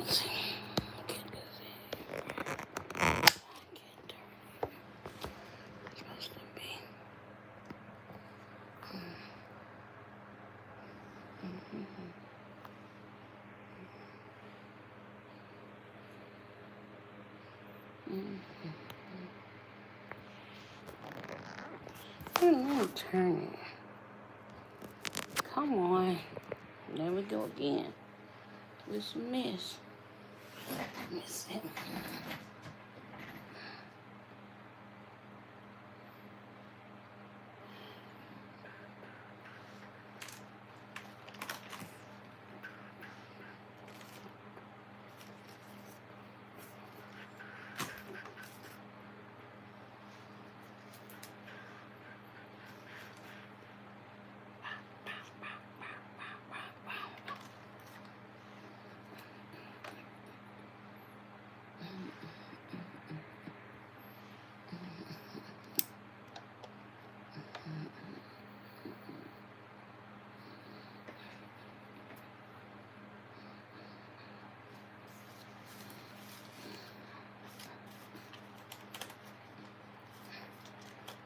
Let's see. Get this in. Get dirty. It's supposed to be. Turn it. Come on. There we go again. This mess. Miss it.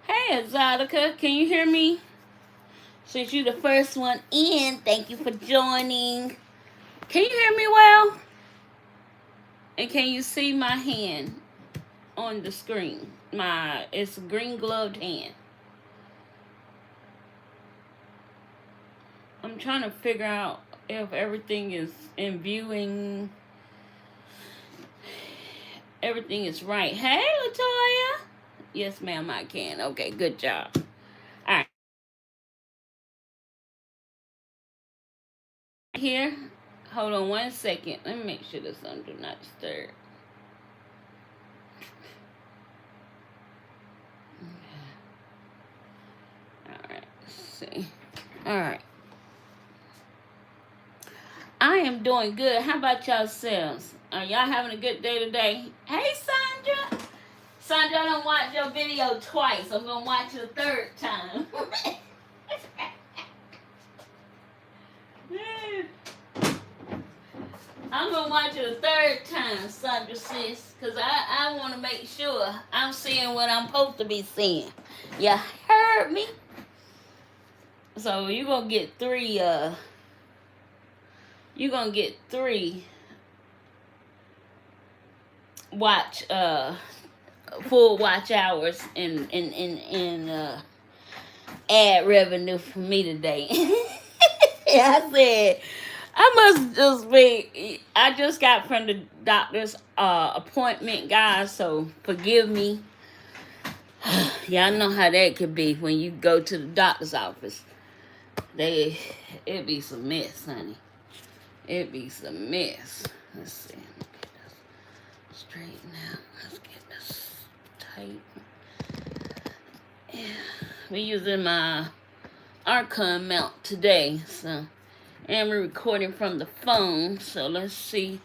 Hey, Exotica, can you hear me? Since you're the first one in, thank you for joining. Can you hear me well? And can you see my hand on the screen? It's a green gloved hand. I'm trying to figure out if everything is in viewing. Everything is right. Hey, Latoya. Yes, ma'am, I can. Okay, good job. All right. Here. Hold on 1 second. Let me make sure this one do not disturb. Alright, let's see. Alright. I am doing good. How about yourselves? Are y'all having a good day today? Hey, Sandra. Sandra, I don't watch your video twice. I'm going to watch it a third time. I'm going to watch it a third time, Sandra sis, because I want to make sure I'm seeing what I'm supposed to be seeing. You heard me? So you're going to get three, watch, full watch hours in ad revenue for me today. I said, I must just be, I just got from the doctor's appointment, guys, so forgive me. Y'all know how that could be when you go to the doctor's office. It be some mess, honey. It be some mess. Let's see. Let me get this straighten out. Let's get this tight. Yeah. We're using my Archon mount today, so, and we're recording from the phone, so let's see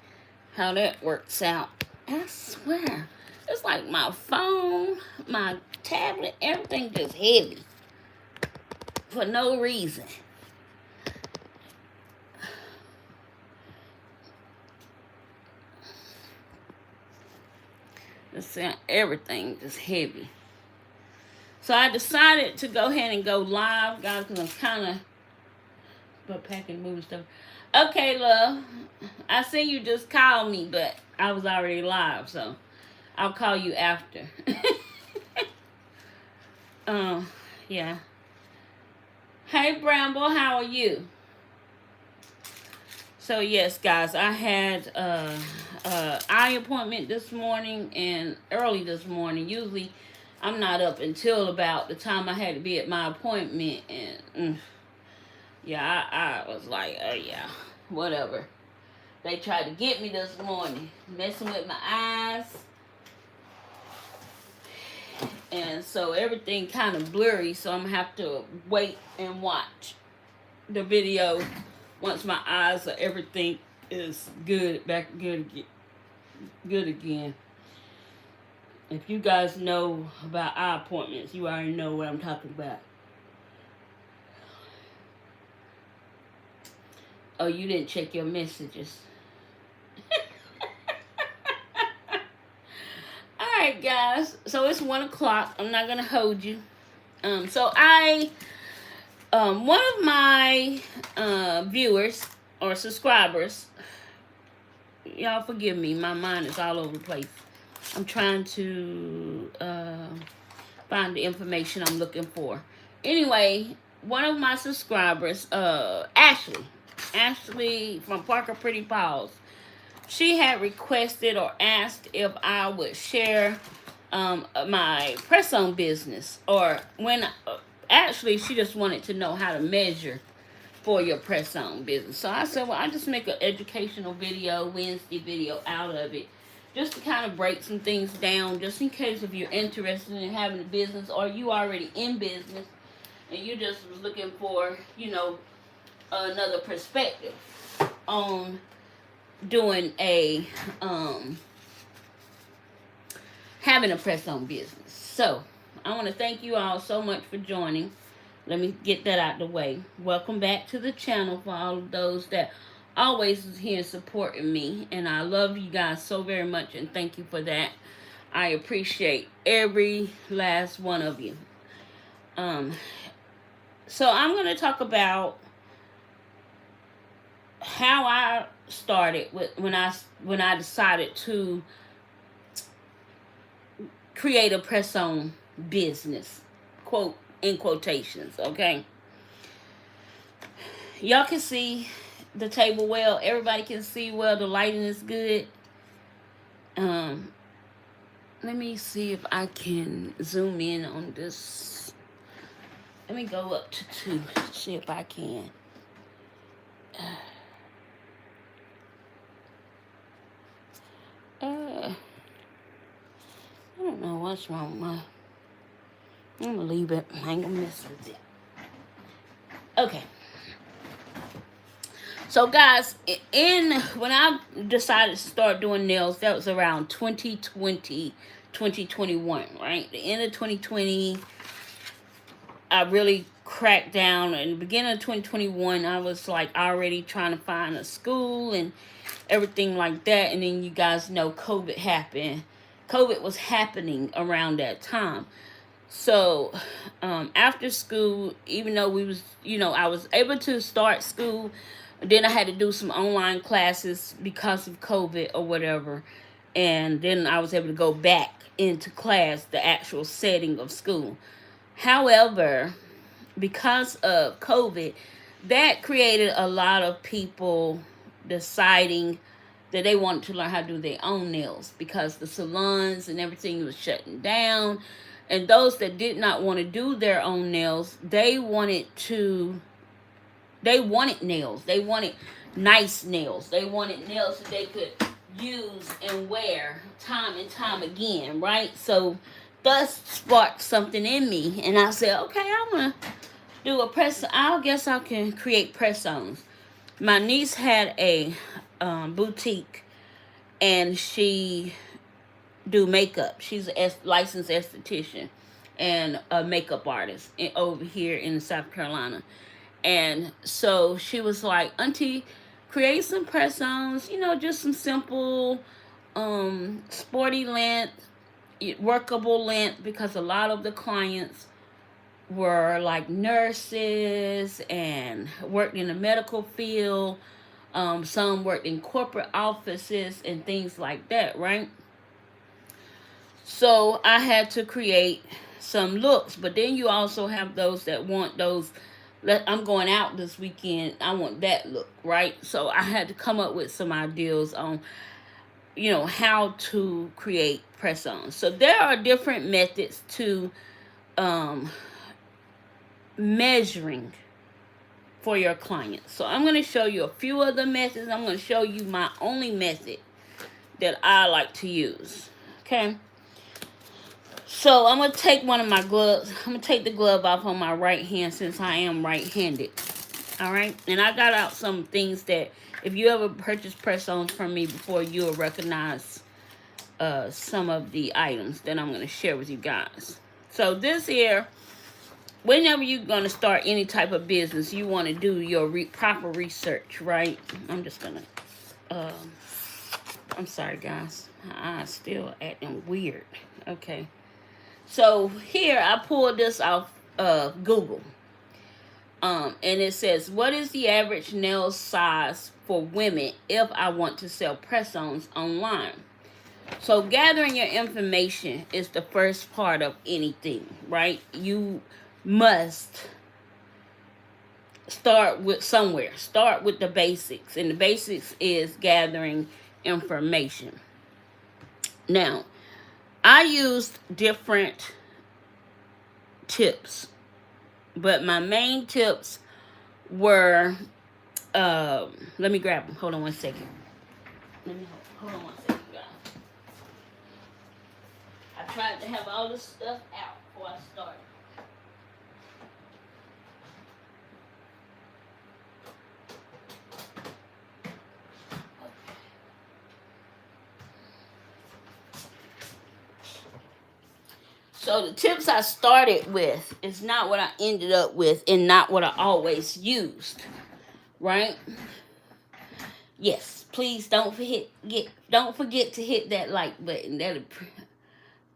how that works out. I swear, it's like my phone, my tablet, everything just heavy for no reason. Everything just heavy. So I decided to go ahead and go live, guys, because I'm kind of packing, moving stuff. Okay, love. I see you just called me, but I was already live, so I'll call you after. Yeah. Hey, Bramble, how are you? So yes, guys, I had eye appointment this morning and early this morning. Usually, I'm not up until about the time I had to be at my appointment, and yeah, I was like, oh yeah, whatever. They tried to get me this morning, messing with my eyes, and so everything kind of blurry. So I'm gonna have to wait and watch the video once my eyes or everything is good, back good again. If you guys know about eye appointments, you already know what I'm talking about. Oh, you didn't check your messages. right, guys. So it's 1 o'clock. I'm not gonna hold you. One of my viewers or subscribers, y'all forgive me, my mind is all over the place. I'm trying to find the information I'm looking for. Anyway, one of my subscribers, Ashley from Parker Pretty Paws, she had requested or asked if I would share my press-on business, or when actually she just wanted to know how to measure for your press-on business. So I said, well, I just make an educational video, Wednesday video out of it, just to kind of break some things down, just in case if you're interested in having a business, or you already in business and you just was looking for, another perspective on doing a having a press-on business. So I want to thank you all so much for joining. Let me get that out the way. Welcome back to the channel for all of those that always is here supporting me, and I love you guys so very much, and thank you for that. I appreciate every last one of you. So I'm going to talk about how I started with when I decided to create a press-on business, quote in quotations. Okay, y'all can see the table well. Everybody can see well. The lighting is good. Let me see if I can zoom in on this. Let me go up to 2. See if I can. I don't know what's wrong with my. I'm gonna leave it. I ain't gonna mess with it. Okay. So guys, when I decided to start doing nails, that was around 2020, 2021, right? The end of 2020, I really cracked down. In the beginning of 2021, I was like already trying to find a school and everything like that. And then you guys know COVID happened. COVID was happening around that time. So after school, even though we was, I was able to start school, then I had to do some online classes because of COVID or whatever. And then I was able to go back into class, the actual setting of school. However, because of COVID, that created a lot of people deciding that they wanted to learn how to do their own nails, because the salons and everything was shutting down. And those that did not want to do their own nails, they wanted nails. They wanted nice nails. They wanted nails that they could use and wear time and time again, right? So thus sparked something in me, and I said, okay, I want to do a press. I guess I can create press-ons. My niece had a boutique, and she do makeup. She's a licensed esthetician and a makeup artist over here in South Carolina. And so she was like, Auntie, create some press-ons, just some simple, sporty length, workable length, because a lot of the clients were like nurses and worked in the medical field. Some worked in corporate offices and things like that, right? So I had to create some looks, but then you also have those that want those. I'm going out this weekend, I want that look, right? So I had to come up with some ideas on, how to create press-ons. So there are different methods to measuring for your clients. So I'm going to show you a few of the methods. I'm going to show you my only method that I like to use. Okay. So I'm going to take one of my gloves. I'm going to take the glove off on my right hand, since I am right-handed. All right. And I got out some things that if you ever purchase press-ons from me before, you'll recognize some of the items that I'm going to share with you guys. So this here, whenever you're going to start any type of business, you want to do your proper research, right? I'm just going to, I'm sorry, guys. My eyes still acting weird. Okay. So here I pulled this off Google. And it says, what is the average nail size for women if I want to sell press-ons online? So gathering your information is the first part of anything, right? You must start with somewhere. Start with the basics. And the basics is gathering information. Now, I used different tips, but my main tips were, let me grab them. Hold on one second. Hold on one second, guys. I tried to have all this stuff out before I started. So the tips I started with is not what I ended up with and not what I always used, right? Yes, please don't forget to hit that like button.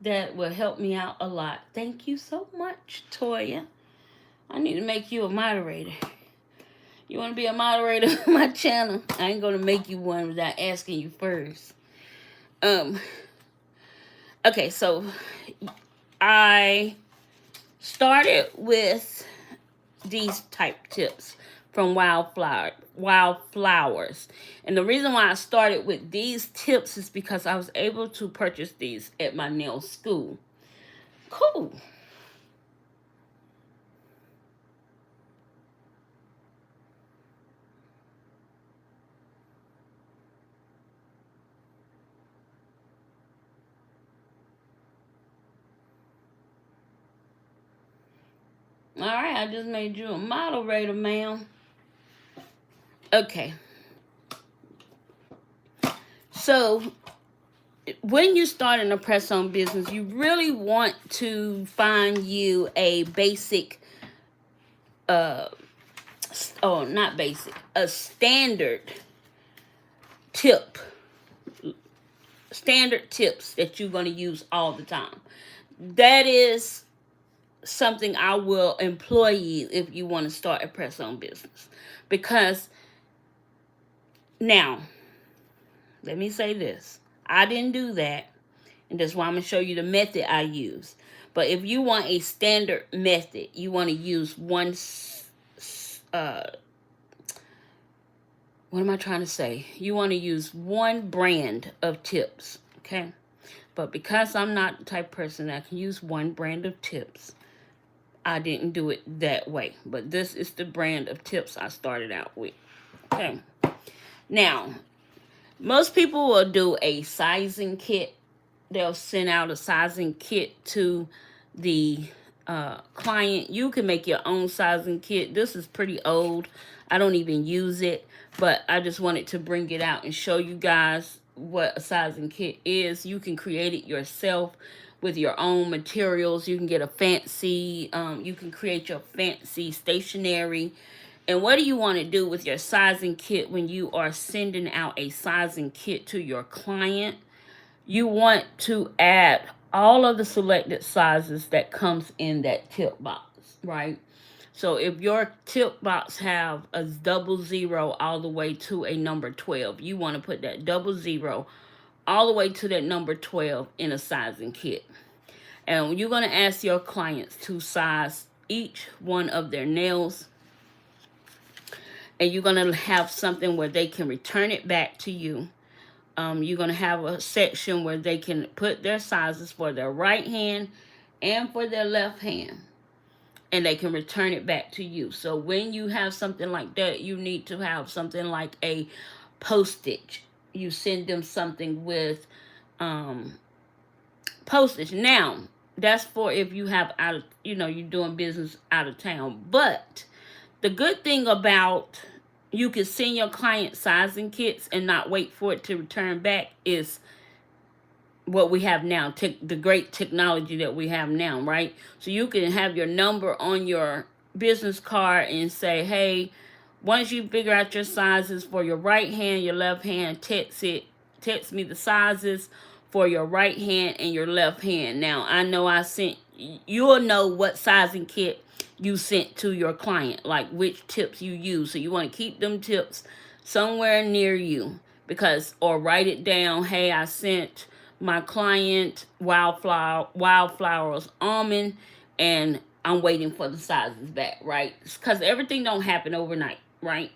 That will help me out a lot. Thank you so much, Toya. I need to make you a moderator. You want to be a moderator on my channel? I ain't gonna make you one without asking you first. Okay, so I started with these type tips from Wildflowers. And the reason why I started with these tips is because I was able to purchase these at my nail school. Cool. All right, I just made you a moderator, ma'am. Okay. So, when you start in a press-on business, you really want to find you a basic, not basic, a standard tip. Standard tips that you're going to use all the time. That is something I will employ you if you want to start a press-on business. Because now, let me say this. I didn't do that. And that's why I'm going to show you the method I use. But if you want a standard method, you want to use one, what am I trying to say? You want to use one brand of tips, okay? But because I'm not the type of person that can use one brand of tips, I didn't do it that way. But this is the brand of tips I started out with, okay? Now, most people will do a sizing kit. They'll send out a sizing kit to the client. You can make your own sizing kit. This is pretty old. I don't even use it, but I just wanted to bring it out and show you guys what a sizing kit is. You can create it yourself with your own materials. You can get a fancy, you can create your fancy stationery. And what do you want to do with your sizing kit when you are sending out a sizing kit to your client? You want to add all of the selected sizes that comes in that tip box, right? So if your tip box have a 00 all the way to a number 12, you want to put that 00 all the way to that number 12 in a sizing kit. And you're going to ask your clients to size each one of their nails. And you're going to have something where they can return it back to you. You're going to have a section where they can put their sizes for their right hand and for their left hand. And they can return it back to you. So when you have something like that, you need to have something like a postage. You send them something with postage. Now, that's for if you have you're doing business out of town. But the good thing about you can send your client sizing kits and not wait for it to return back is what we have now, the great technology that we have now, right? So you can have your number on your business card and say, hey, once you figure out your sizes for your right hand, your left hand, text me the sizes for your right hand and your left hand. Now, I know you'll know what sizing kit you sent to your client, like which tips you use. So you want to keep them tips somewhere near you, or write it down. Hey, I sent my client wildflowers almond, and I'm waiting for the sizes back, right? Because everything don't happen overnight, right?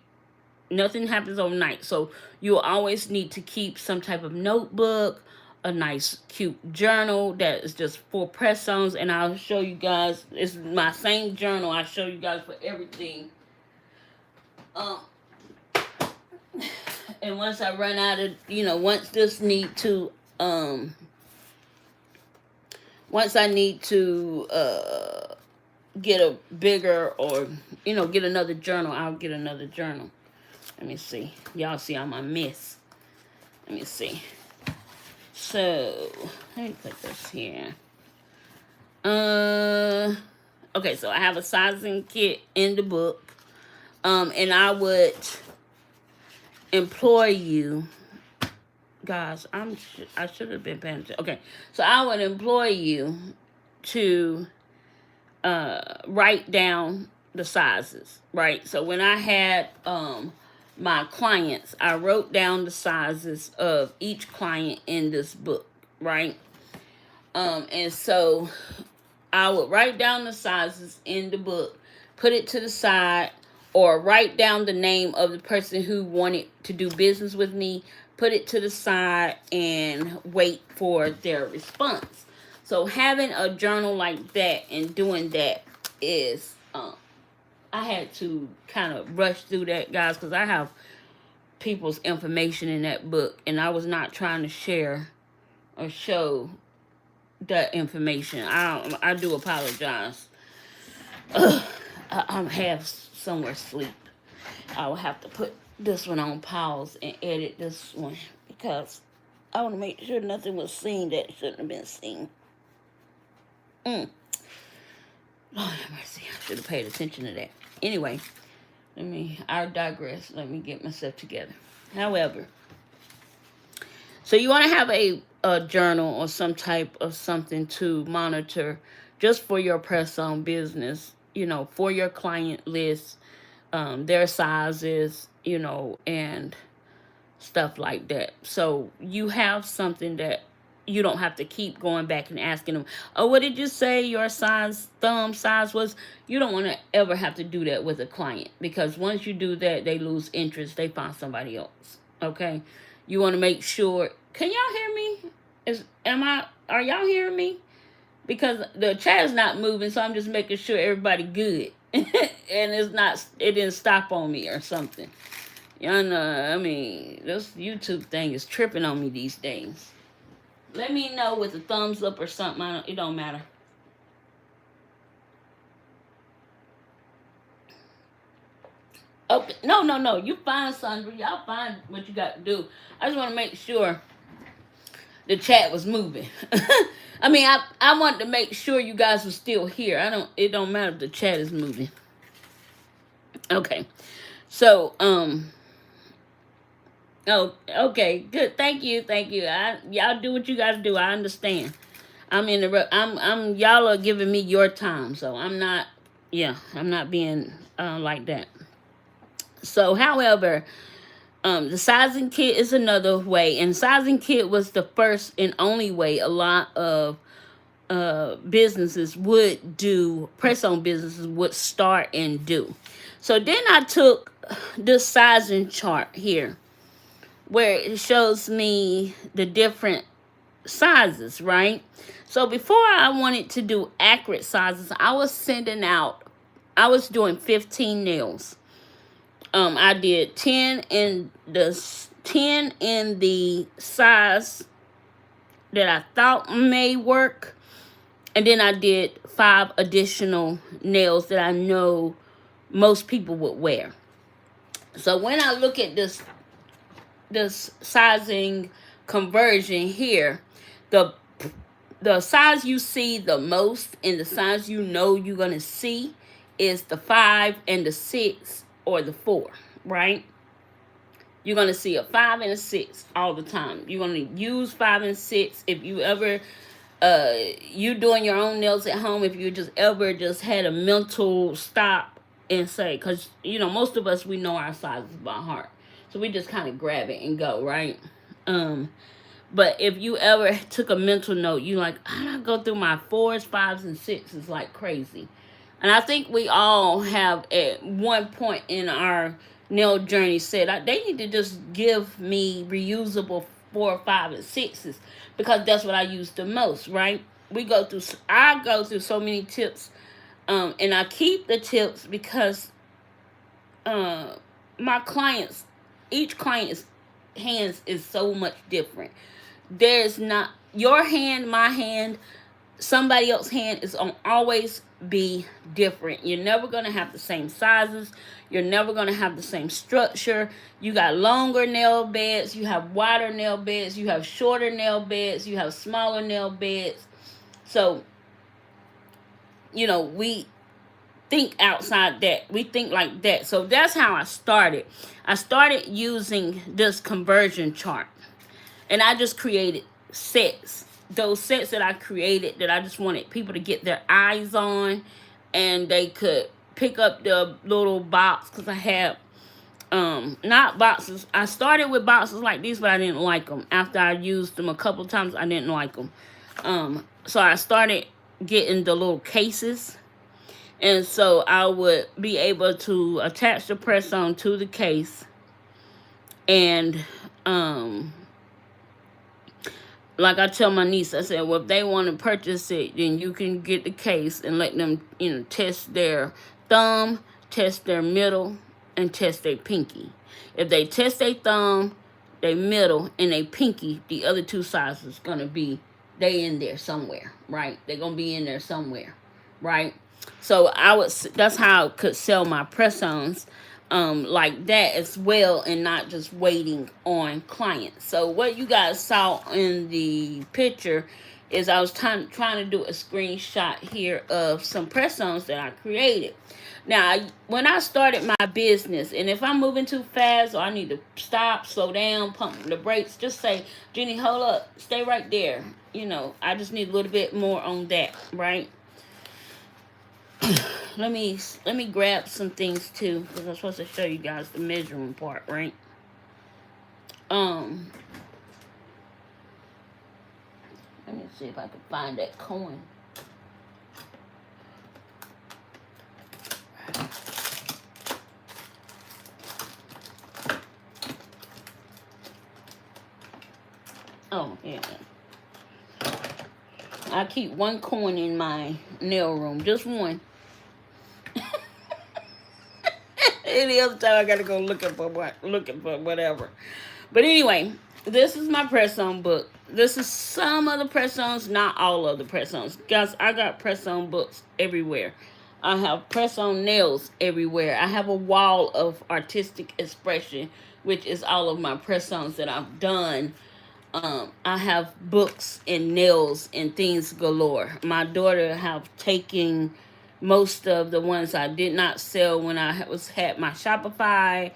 Nothing happens overnight. So you'll always need to keep some type of notebook, a nice cute journal that is just for press-ons. And I'll show you guys, it's my same journal I show you guys for everything. And once I run out of, once I need to get a bigger, or get another journal, I'll get another journal. Let me see. Y'all see all my mess. Let me see. So, let me put this here. Okay, so I have a sizing kit in the book. And I would employ you. Guys, I should have been paying attention. Okay, so I would employ you to write down the sizes, right? So when I had my clients, I wrote down the sizes of each client in this book, right? And so I would write down the sizes in the book, put it to the side, or write down the name of the person who wanted to do business with me, put it to the side, and wait for their response. So having a journal like that and doing that is, I had to kind of rush through that, guys, because I have people's information in that book, and I was not trying to share or show that information. I do apologize. I'm half somewhere asleep. I will have to put this one on pause and edit this one, because I want to make sure nothing was seen that shouldn't have been seen. Lord have mercy. I should have paid attention to that. Anyway, I digress. Let me get myself together. However, so you want to have a journal or some type of something to monitor just for your press-on business, for your client list, their sizes, and stuff like that. So you have something that you don't have to keep going back and asking them, oh, what did you say your thumb size was? You don't want to ever have to do that with a client, because once you do that, they lose interest. They find somebody else. Okay? You want to make sure. Can y'all hear me? Are y'all hearing me? Because the chat is not moving, so I'm just making sure everybody good. And it didn't stop on me or something. Y'all know, this YouTube thing is tripping on me these days. Let me know with a thumbs up or something. It don't matter. Okay. No. You find Sandra. Y'all find what you got to do. I just want to make sure the chat was moving. I want to make sure you guys were still here. It don't matter if the chat is moving. Okay. So, oh, okay, good. Thank you. Y'all do what you guys do. I understand. Y'all are giving me your time, so I'm not being like that. So, however, the sizing kit is another way, and sizing kit was the first and only way a lot of businesses would do, press-on businesses would start and do. So then I took this sizing chart here, where it shows me the different sizes, right? So before I wanted to do accurate sizes, I was doing 15 nails. I did 10 in the size that I thought may work, and then I did 5 additional nails that I know most people would wear. So when I look at this sizing conversion here, the size you see the most and the size you're going to see is the 5 and the 6 or the 4, right? You're going to see a 5 and a 6 all the time. You're going to use 5 and 6 if you ever you doing your own nails at home. If you just ever just had a mental stop and say, because most of us, we know our sizes by heart, so we just kind of grab it and go, right? But if you ever took a mental note, you like, I go through my 4s, 5s, and 6s like crazy. And I think we all have at one point in our nail journey said, they need to just give me reusable 4, 5, and 6s, because that's what I use the most, right? I go through so many tips, and I keep the tips because my clients, each client's hands is so much different. There's not your hand, my hand, somebody else's hand is on always be different. You're never going to have the same sizes. You're never going to have the same structure. You got longer nail beds. You have wider nail beds. You have shorter nail beds. You have smaller nail beds. So, we think outside that. We think like that. So that's how I started. I started using this conversion chart. And I just created sets. Those sets that I created that I just wanted people to get their eyes on, and they could pick up the little box, because I had not boxes. I started with boxes like these, but I didn't like them. After I used them a couple of times, I didn't like them. So I started getting the little cases, and so I would be able to attach the press-on to the case, and like I tell my niece, I said, well, if they want to purchase it, then you can get the case and let them, test their thumb, test their middle, and test their pinky. If they test their thumb, their middle, and their pinky, the other 2 sizes going to be, they in there somewhere, right? They're going to be in there somewhere, right? So that's how I could sell my press-ons like that as well, and not just waiting on clients. So what you guys saw in the picture is I was trying to do a screenshot here of some press-ons that I created. Now, when I started my business, and if I'm moving too fast or I need to stop, slow down, pump the brakes, just say, Jenny, hold up, stay right there. I just need a little bit more on that, right? Let me grab some things too, because I'm supposed to show you guys the measuring part, right? Let me see if I can find that coin. Oh, yeah. I keep one coin in my nail room, just one. Any other time I gotta go looking for whatever. But anyway, this is my press-on book. This is some of the press-ons, not all of the press-ons. Guys, I got press-on books everywhere. I have press-on nails everywhere. I have a wall of artistic expression, which is all of my press-ons that I've done. I have books and nails and things galore. My daughter have taken most of the ones I did not sell when I had my Shopify,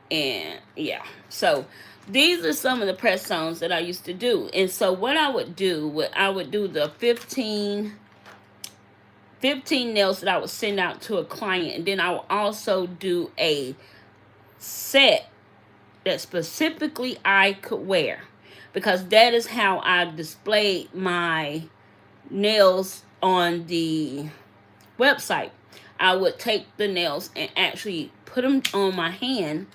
and yeah. So these are some of the press-ons that I used to do. And so what I would do, I would do the 15 nails that I would send out to a client, and then I would also do a set that specifically I could wear, because that is how I displayed my nails on the website. I would take the nails and actually put them on my hand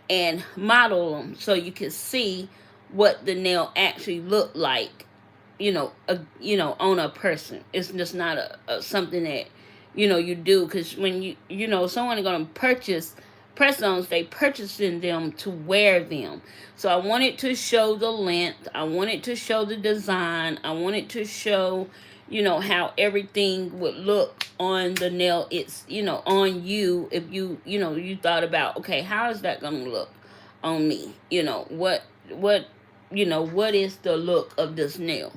and model them so you can see what the nail actually looked like, on a person. It's just not a something that, you do, because when someone is going to purchase press-ons, they purchasing them to wear them. So I wanted to show the length. I wanted to show the design. I wanted to show, how everything would look on the nail. It's, on you. If you thought about, okay, how is that going to look on me? What is the look of this nail?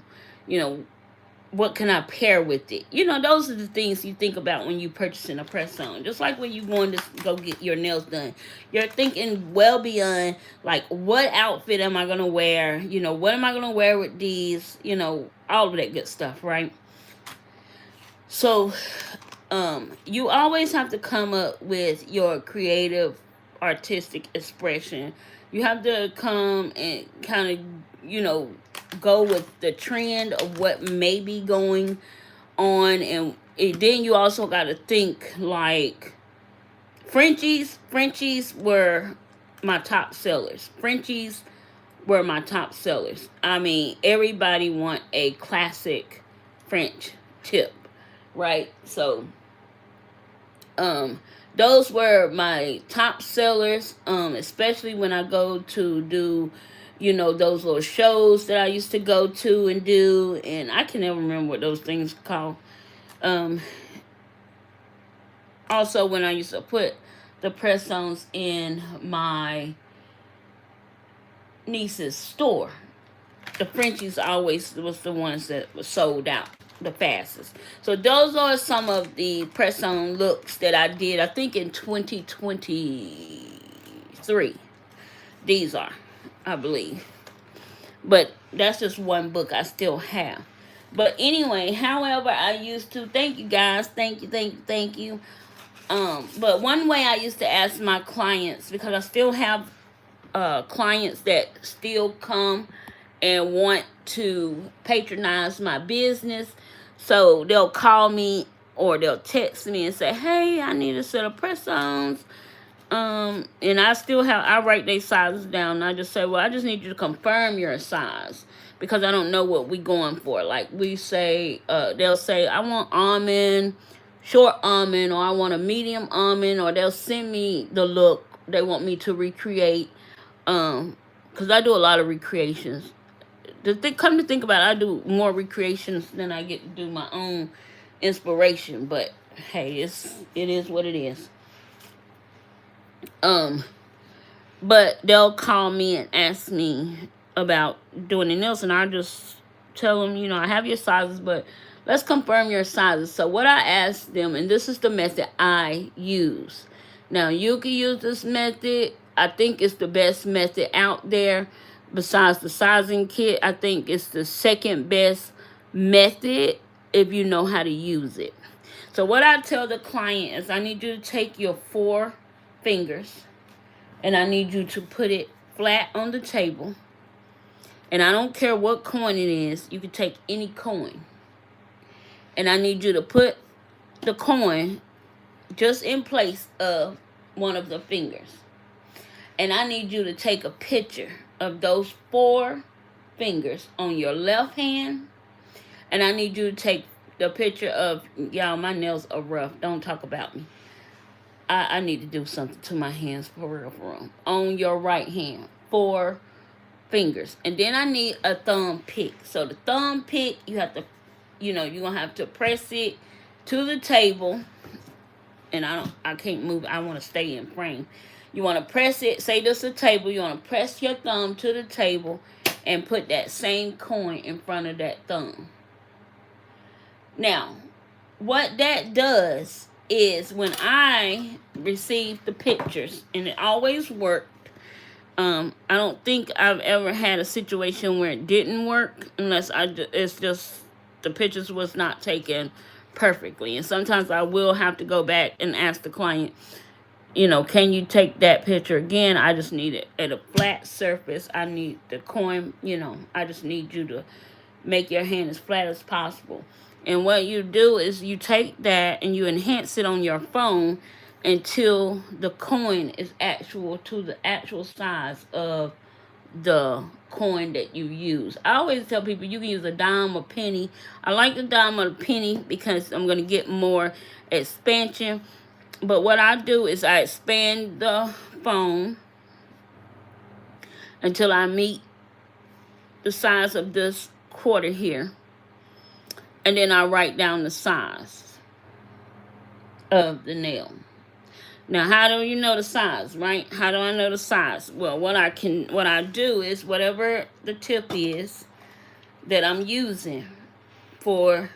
what can I pair with it? You know, those are the things you think about when you purchasing a press on. Just like when you going to go get your nails done, you're thinking well beyond like, what outfit am I gonna wear? You know, what am I gonna wear with these? You know, all of that good stuff, right? So, you always have to come up with your creative, artistic expression. You have to come and kind of, go with the trend of what may be going on, and then you also got to think like Frenchies were my top sellers. Frenchies were my top sellers. I mean, everybody want a classic French tip, right? So those were my top sellers, especially when I go to do, those little shows that I used to go to and do, and I can never remember what those things called. um Also, when I used to put the press-ons in my niece's store, the Frenchies always was the ones that were sold out the fastest. So those are some of the press-on looks that I did, I think in 2023. These are, I believe. But that's just one book I still have. But anyway, however, I used to, thank you guys, thank you, thank you, thank you. But one way I used to ask my clients, because I still have clients that still come and want to patronize my business. So they'll call me or they'll text me and say, hey, I need a set of press-ons. And I write their sizes down. And I just say, well, I just need you to confirm your size, because I don't know what we going for. Like we say, they'll say, I want almond, short almond, or I want a medium almond, or they'll send me the look they want me to recreate. Because I do a lot of recreations. Come to think about it, I do more recreations than I get to do my own inspiration. But hey, it is what it is. But they'll call me and ask me about doing the nails, and I just tell them, I have your sizes, but let's confirm your sizes. So what I ask them, and this is the method I use. Now, you can use this method. I think it's the best method out there. Besides the sizing kit, I think it's the second best method if you know how to use it. So what I tell the client is, I need you to take your 4 fingers and I need you to put it flat on the table. And I don't care what coin it is. You can take any coin. And I need you to put the coin just in place of one of the fingers. And I need you to take a picture of those 4 fingers on your left hand. And I need you to take the picture of, y'all, my nails are rough. Don't talk about me. I need to do something to my hands for real, for real. On your right hand, 4 fingers. And then I need a thumb pick. So the thumb pick, you have to, you're going to have to press it to the table. And I can't move. I want to stay in frame. You want to press it. Say this is a table. You want to press your thumb to the table and put that same coin in front of that thumb. Now, what that does is, when I receive the pictures, and it always worked. I don't think I've ever had a situation where it didn't work, unless it's just the pictures was not taken perfectly. And sometimes I will have to go back and ask the client, can you take that picture again? I just need it at a flat surface. I need the coin, I just need you to make your hand as flat as possible. And what you do is you take that and you enhance it on your phone until the coin is to the actual size of the coin that you use. I always tell people you can use a dime or penny. I like the dime or the penny because I'm going to get more expansion. But what I do is I expand the phone until I meet the size of this quarter here. And then I write down the size of the nail. Now, how do you know the size, right? How do I know the size? Well, what I do is, whatever the tip is that I'm using for,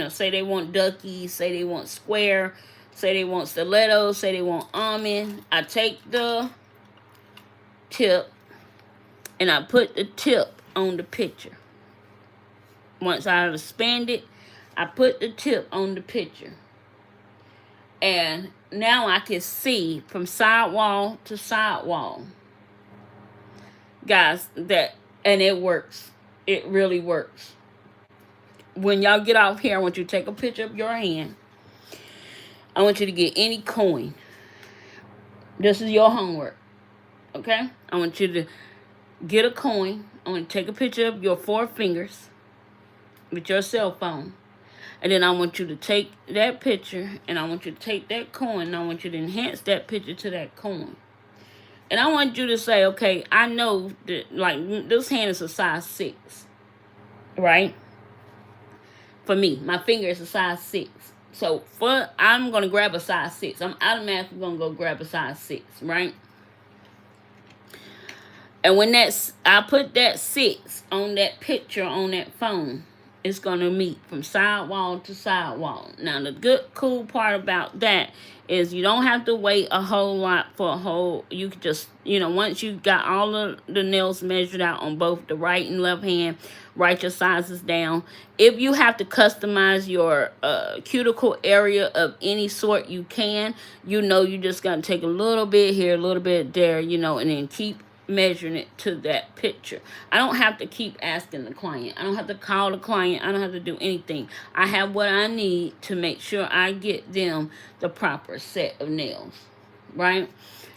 say they want ducky, say they want square, say they want stiletto, say they want almond. I take the tip and I put the tip on the picture. Once I expand it, I put the tip on the picture. And now I can see from sidewall to sidewall. Guys, and it works. It really works. When y'all get off here, I want you to take a picture of your hand. I want you to get any coin. This is your homework. Okay? I want you to get a coin. I want you to take a picture of your 4 fingers with your cell phone. And then I want you to take that picture, and I want you to take that coin, and I want you to enhance that picture to that coin. And I want you to say, okay, I know that, like, this hand is a size 6, right? For me, my finger is a size 6. So, I'm going to grab a size 6. I'm automatically going to go grab a size 6, right? And when I put that 6 on that picture on that phone, it's going to meet from sidewall to sidewall. Now, the good, cool part about that is you don't have to wait a whole lot you can just, once you got all of the nails measured out on both the right and left hand, write your sizes down. If you have to customize your cuticle area of any sort, you can. You just got to take a little bit here, a little bit there, and then keep measuring it to that picture. I don't have to keep asking the client. I don't have to call the client. I don't have to do anything. I have what I need to make sure I get them the proper set of nails, right?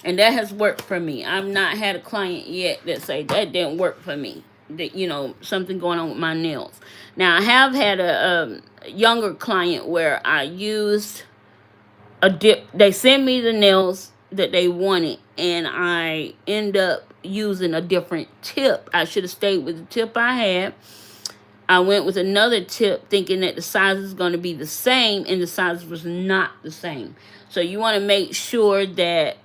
And that has worked for me. I've not had a client yet that say that didn't work for me. That something going on with my nails. Now I have had a younger client where I used a dip. They sent me the nails that they wanted, and I end up using a different tip. I should have stayed with the tip I had. I went with another tip thinking that the size is going to be the same, and the size was not the same. So you want to make sure that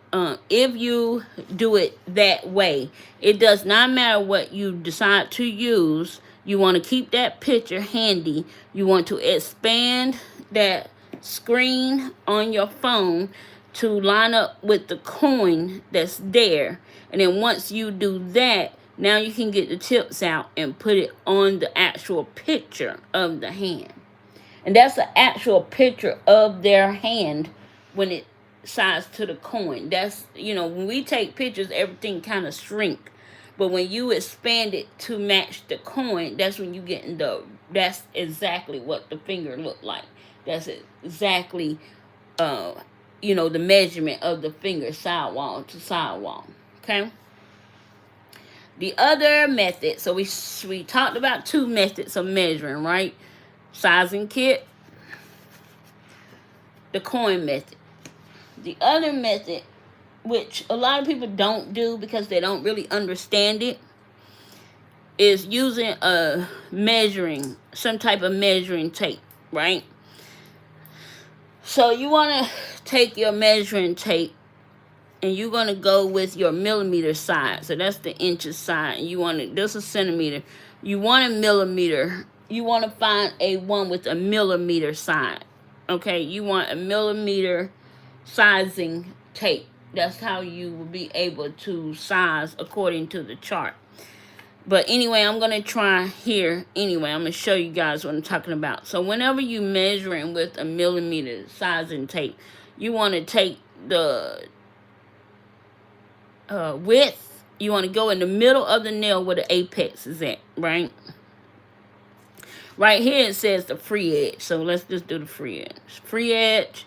if you do it that way, it does not matter what you decide to use. You want to keep that picture handy. You want to expand that screen on your phone to line up with the coin that's there. And then once you do that, now you can get the tips out and put it on the actual picture of the hand. And that's the actual picture of their hand when it size to the coin. That's, when we take pictures, everything kind of shrink. But when you expand it to match the coin, that's when you get that's exactly what the finger looked like. That's exactly, the measurement of the finger sidewall to sidewall. Okay? The other method, so we talked about 2 methods of measuring, right? Sizing kit, the coin method. The other method, which a lot of people don't do because they don't really understand it, is using some type of measuring tape, right? So you want to take your measuring tape, and you're going to go with your millimeter side. So that's the inches side. And this is centimeter. You want a millimeter. You want to find a one with a millimeter side. Okay, you want a millimeter sizing tape. That's how you will be able to size according to the chart. But anyway, I'm going to try here. Anyway, I'm going to show you guys what I'm talking about. So whenever you're measuring with a millimeter sizing tape, you want to take the width. You want to go in the middle of the nail where the apex is at, right? Right here it says the free edge. So let's just do the free edge. Free edge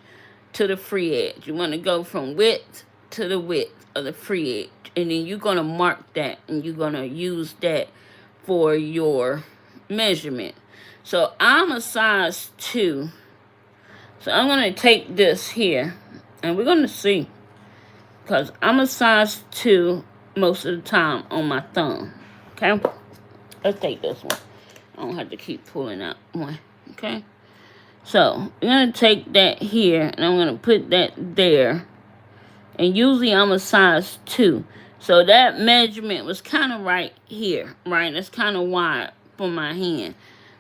to the free edge. You want to go from width to the width of the free edge. And then you're going to mark that, and you're going to use that for your measurement. So I'm a size 2. So I'm going to take this here, and we're going to see. Because I'm a size 2 most of the time on my thumb. Okay? Let's take this one. I don't have to keep pulling out one. Okay? So, I'm going to take that here, and I'm going to put that there. And usually I'm a size 2. So that measurement was kind of right here, right? That's kind of wide for my hand.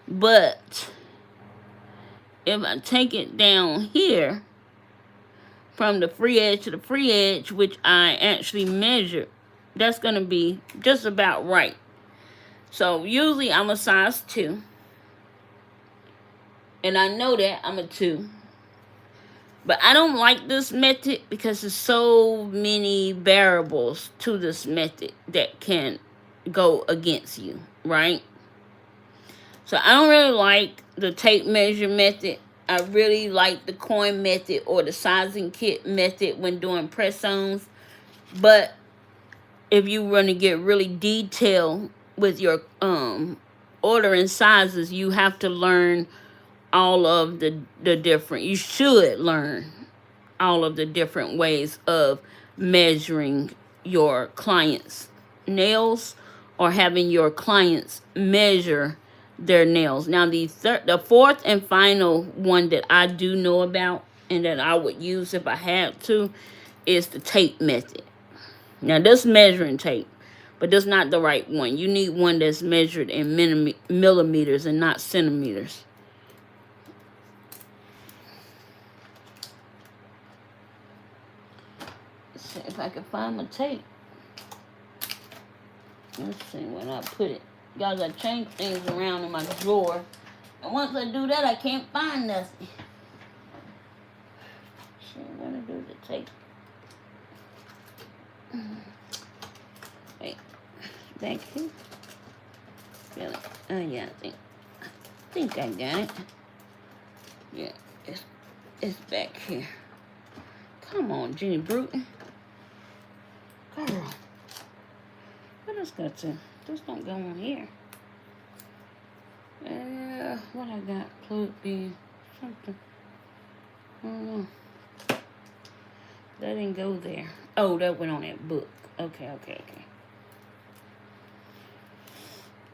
But if I take it down here from the free edge to the free edge, which I actually measured, that's going to be just about right. So usually I'm a size 2. And I know that I'm a 2. But I don't like this method because there's so many variables to this method that can go against you, right? So I don't really like the tape measure method. I really like the coin method or the sizing kit method when doing press-ons. But if you want to get really detailed with your ordering sizes, you have to learn all of the different, you should learn all of the different ways of measuring your clients' nails or having your clients measure their nails. Now the fourth and final one that I do know about and that I would use if I had to is the tape method. Now this measuring tape, but that's not the right one. You need one that's measured in millimeters and not centimeters. Let's see if I can find my tape. Let's see when I put it. Guys, I change things around in my drawer. And once I do that, I can't find nothing. See, I'm going to do the tape. Wait. Back here. Feel it. Oh, yeah, I think I got it. Yeah, it's back here. Come on, Jenny Bruton. Girl. What else got to? This don't go on here. What I got plugged in? Something. I don't know. That didn't go there. Oh, that went on that book. Okay.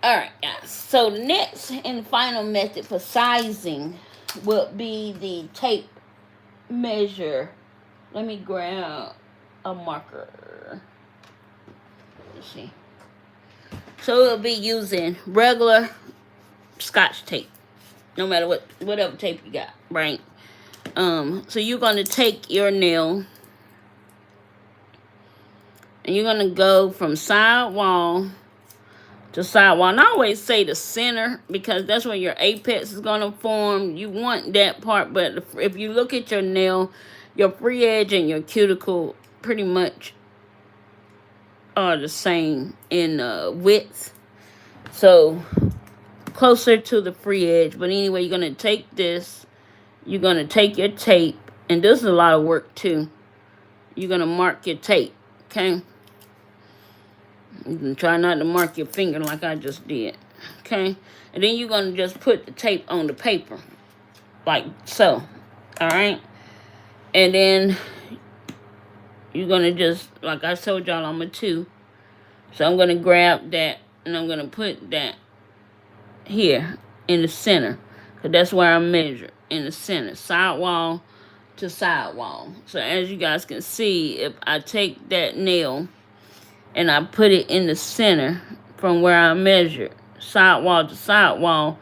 Alright, guys. So the next and final method for sizing will be the tape measure. Let me grab a marker. Let's see. So it'll be using regular Scotch tape. No matter whatever tape you got, right? So you're gonna take your nail and you're gonna go from sidewall to sidewall. And I always say the center because that's where your apex is gonna form. You want that part, but if you look at your nail, your free edge and your cuticle pretty much are the same in width. So closer to the free edge. But anyway, you're going to take this. You're going to take your tape. And this is a lot of work too. You're going to mark your tape. Okay? You can try not to mark your finger like I just did. Okay? And then you're going to just put the tape on the paper. Like so. Alright? And then you're going to just, like I told y'all, I'm a 2. So I'm going to grab that and I'm going to put that here in the center. Because that's where I measure, in the center. Sidewall to sidewall. So as you guys can see, if I take that nail and I put it in the center from where I measured, sidewall to sidewall,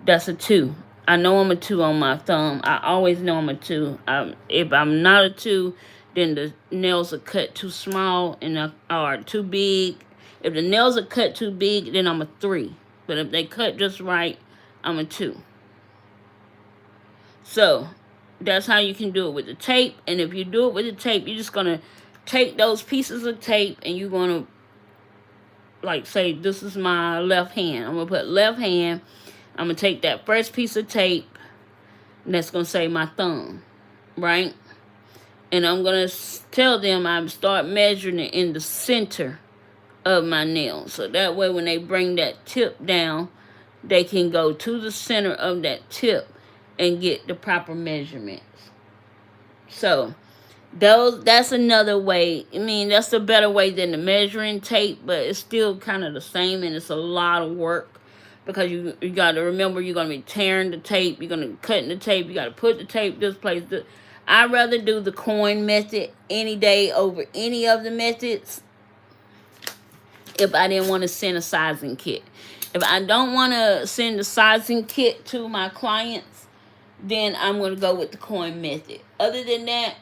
that's a 2. I know I'm a 2 on my thumb. I always know I'm a 2. If I'm not a 2, then the nails are cut too small and or too big. If the nails are cut too big, then I'm a 3. But if they cut just right, I'm a 2. So that's how you can do it with the tape. And if you do it with the tape, you're just going to take those pieces of tape and you're going to, like, say, this is my left hand. I'm going to put left hand. I'm going to take that first piece of tape, and that's going to say my thumb, right? And I'm going to tell them I start measuring it in the center of my nail. So that way when they bring that tip down, they can go to the center of that tip and get the proper measurements. So that's another way. I mean, that's a better way than the measuring tape, but it's still kind of the same, and it's a lot of work because you got to remember you're going to be tearing the tape, you're going to be cutting the tape, you got to put the tape this place. I'd rather do the coin method any day over any of the methods if I didn't want to send a sizing kit. If I don't want to send a sizing kit to my clients, then I'm going to go with the coin method. Other than that,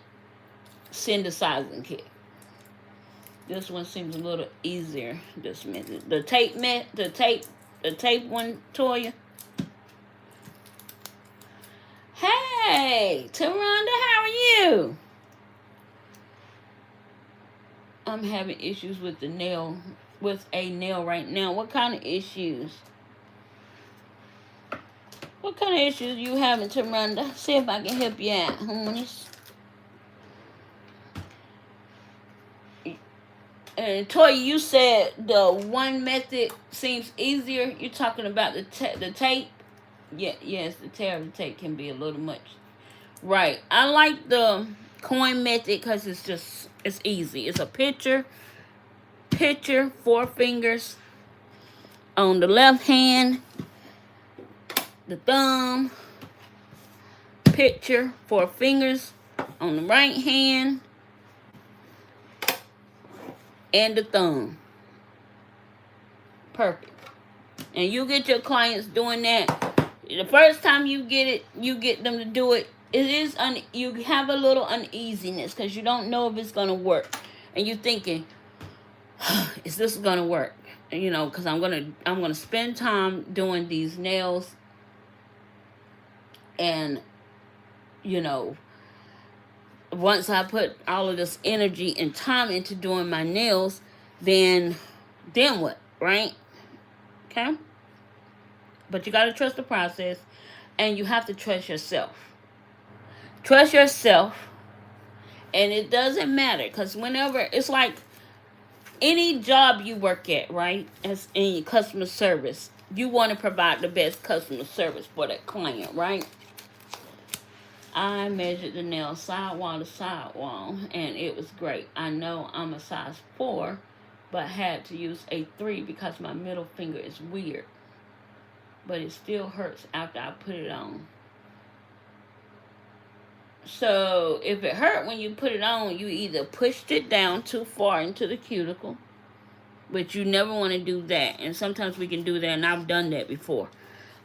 send a sizing kit. This one seems a little easier. This method, the tape one, Toya. Hey, Taronda, how are you? I'm having issues with a nail right now. What kind of issues? What kind of issues you having, Taronda? See if I can help you out, homies. And Toya, you said the one method seems easier. You're talking about the tape. Yeah, yes, the tear of the tape can be a little much. Right. I like the coin method because it's easy. It's a picture, 4 fingers on the left hand, the thumb, picture, 4 fingers on the right hand, and the thumb. Perfect. And you get your clients doing that. The first time you get them to do it, you have a little uneasiness because you don't know if it's gonna work, and you're thinking, is this gonna work? You know, because I'm gonna spend time doing these nails, and you know, once I put all of this energy and time into doing my nails, then what, right? Okay. But you gotta trust the process, and you have to trust yourself. Trust yourself, and it doesn't matter because whenever it's like any job you work at, right? As in customer service, you want to provide the best customer service for that client, right? I measured the nail sidewall to sidewall, and it was great. I know I'm a size 4, but had to use a 3 because my middle finger is weird. But it still hurts after I put it on. So if it hurt when you put it on, you either pushed it down too far into the cuticle, but you never want to do that. And sometimes we can do that, and I've done that before.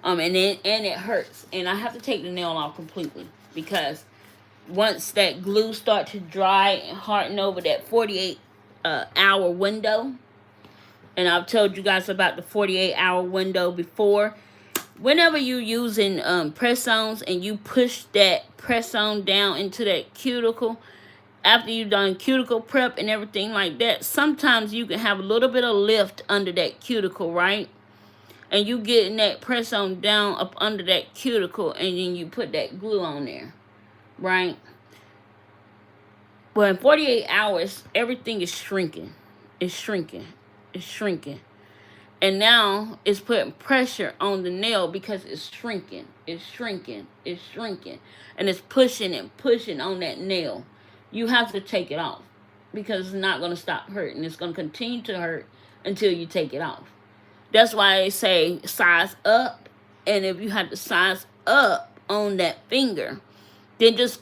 And it hurts, and I have to take the nail off completely because once that glue starts to dry and harden over that 48-hour window, and I've told you guys about the 48-hour window before. Whenever you're using press-ons and you push that press-on down into that cuticle, after you've done cuticle prep and everything like that, sometimes you can have a little bit of lift under that cuticle, right? And you getting that press-on down up under that cuticle, and then you put that glue on there, right? Well, in 48 hours, everything is shrinking. It's shrinking. It's shrinking. And now it's putting pressure on the nail because it's shrinking. It's shrinking. It's shrinking. And it's pushing and pushing on that nail. You have to take it off because it's not going to stop hurting. It's going to continue to hurt until you take it off. That's why they say size up. And if you have to size up on that finger, then just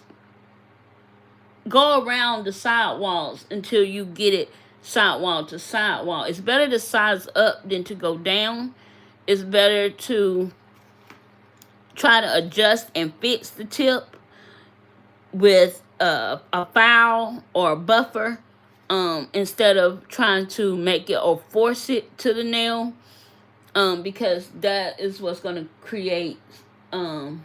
go around the sidewalls until you get it sidewall to sidewall. It's better to size up than to go down. It's better to try to adjust and fix the tip with a file or a buffer instead of trying to make it or force it to the nail, because that is what's going to create that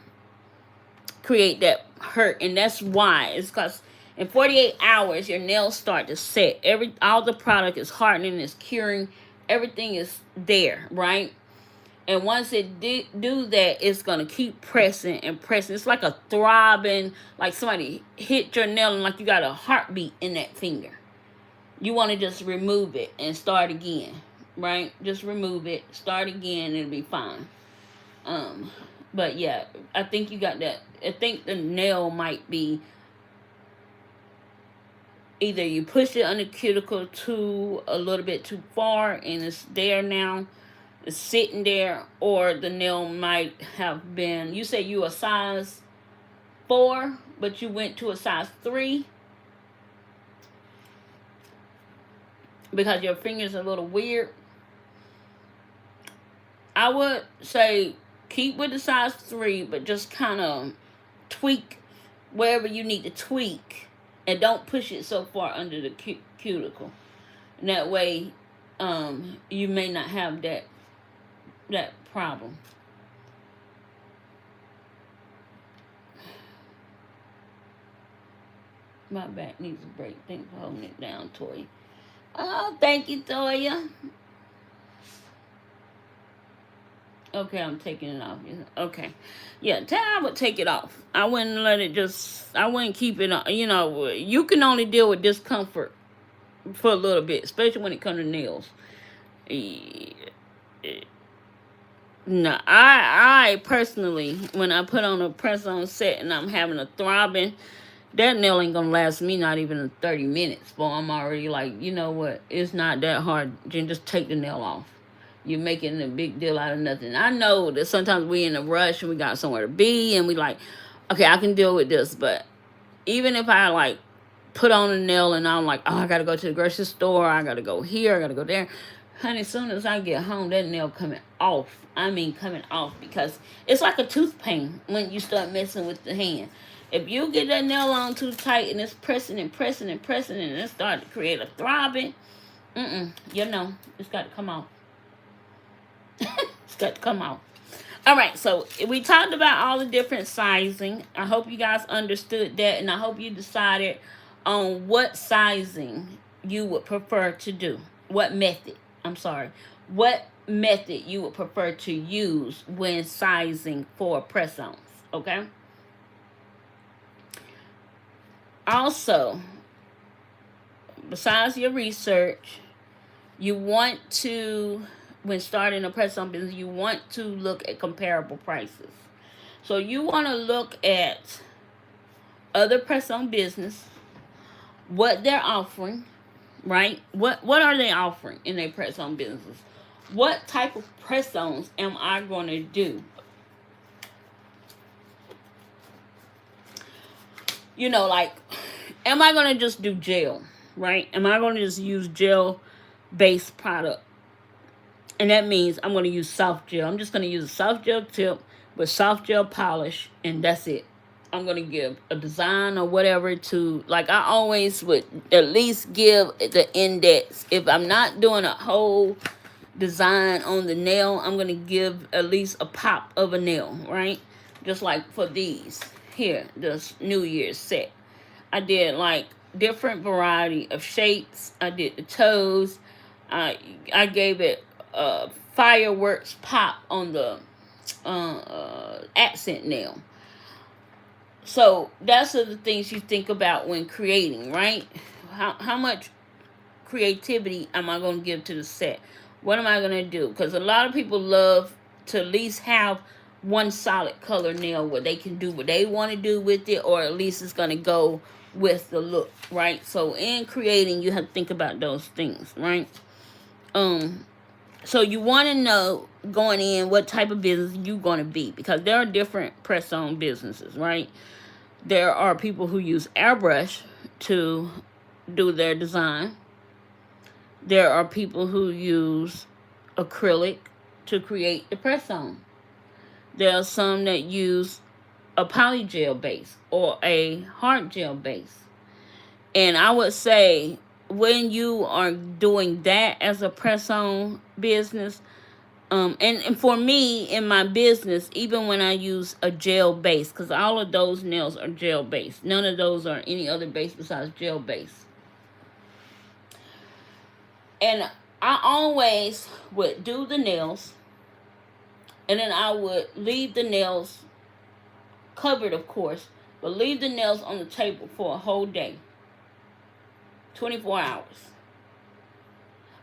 hurt. And that's why it's because in 48 hours, your nails start to set. All the product is hardening, is curing. Everything is there, right? And once it do that, it's going to keep pressing and pressing. It's like a throbbing, like somebody hit your nail and like you got a heartbeat in that finger. You want to just remove it and start again, right? Just remove it, start again, and it'll be fine. But yeah, I think you got that. I think the nail might be either you push it under cuticle a little bit too far and it's there now, it's sitting there, or the nail might have been, you say you a size 4, but you went to a size 3 because your fingers are a little weird. I would say keep with the size 3, but just kind of tweak wherever you need to tweak, and don't push it so far under the cuticle. And that way, you may not have that problem. My back needs a break. Thanks for holding it down, Toya. Oh, thank you, Toya. Okay, I'm taking it off. Okay. Yeah, I would take it off. I wouldn't let it I wouldn't keep it on. You know, you can only deal with discomfort for a little bit, especially when it comes to nails. No, I personally, when I put on a press-on set and I'm having a throbbing, that nail ain't gonna last me not even 30 minutes. But I'm already like, you know what? It's not that hard. Just take the nail off. You're making a big deal out of nothing. I know that sometimes we in a rush and we got somewhere to be and we like, okay, I can deal with this. But even if I like put on a nail and I'm like, oh, I gotta go to the grocery store, I gotta go here, I gotta go there. Honey, as soon as I get home, that nail coming off. I mean coming off, because it's like a tooth pain when you start messing with the hand. If you get that nail on too tight and it's pressing and pressing and pressing and it starts to create a throbbing, you know, it's got to come off. It's got to come out. All right, so we talked about all the different sizing. I hope you guys understood that, and I hope you decided on what sizing you would prefer to do. What method you would prefer to use when sizing for press-ons, okay? Also, besides your research, you want to, when starting a press-on business, you want to look at comparable prices. So you want to look at other press-on business, what they're offering, right? What are they offering in their press-on businesses? What type of press-ons am I going to do? You know, like, am I going to just do gel, right? Am I going to just use gel-based product? And that means I'm going to use soft gel. I'm just going to use a soft gel tip with soft gel polish, and that's it. I'm going to give a design or whatever to, like I always would at least give the index. If I'm not doing a whole design on the nail, I'm going to give at least a pop of a nail, right? Just like for these here, this New Year's set. I did like different variety of shapes. I did the toes. I gave it a fireworks pop on the accent nail. So that's the things you think about when creating, right? How much creativity am I going to give to the set? What am I going to do? Because a lot of people love to at least have one solid color nail where they can do what they want to do with it, or at least it's going to go with the look, right? So in creating, you have to think about those things, right? So you want to know going in what type of business you're going to be, because there are different press-on businesses, right? There are people who use airbrush to do their design. There are people who use acrylic to create the press-on. There are some that use a polygel base or a hard gel base. And I would say when you are doing that as a press-on business, and for me in my business, even when I use a gel base, because all of those nails are gel based, none of those are any other base besides gel base. And I always would do the nails, and then I would leave the nails covered, of course, but leave the nails on the table for a whole day, 24 hours.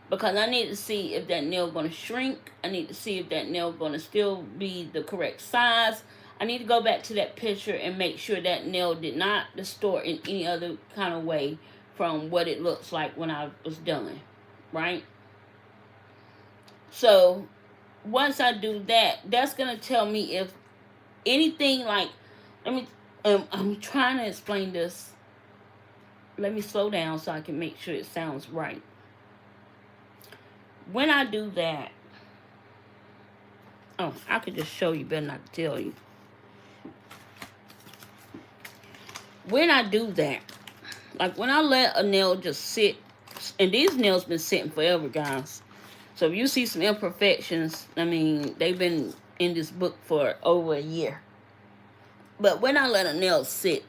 Because I need to see if that nail going to shrink. I need to see if that nail going to still be the correct size. I need to go back to that picture and make sure that nail did not distort in any other kind of way from what it looks like when I was done, right? So once I do that, that's going to tell me if anything like, I'm trying to explain this. Let me slow down so I can make sure it sounds right. When I do that, I could just show you better not to tell you. when I do that, like when I let a nail just sit, and these nails been sitting forever, guys. So if you see some imperfections, I mean, they've been in this book for over a year. But when I let a nail sit,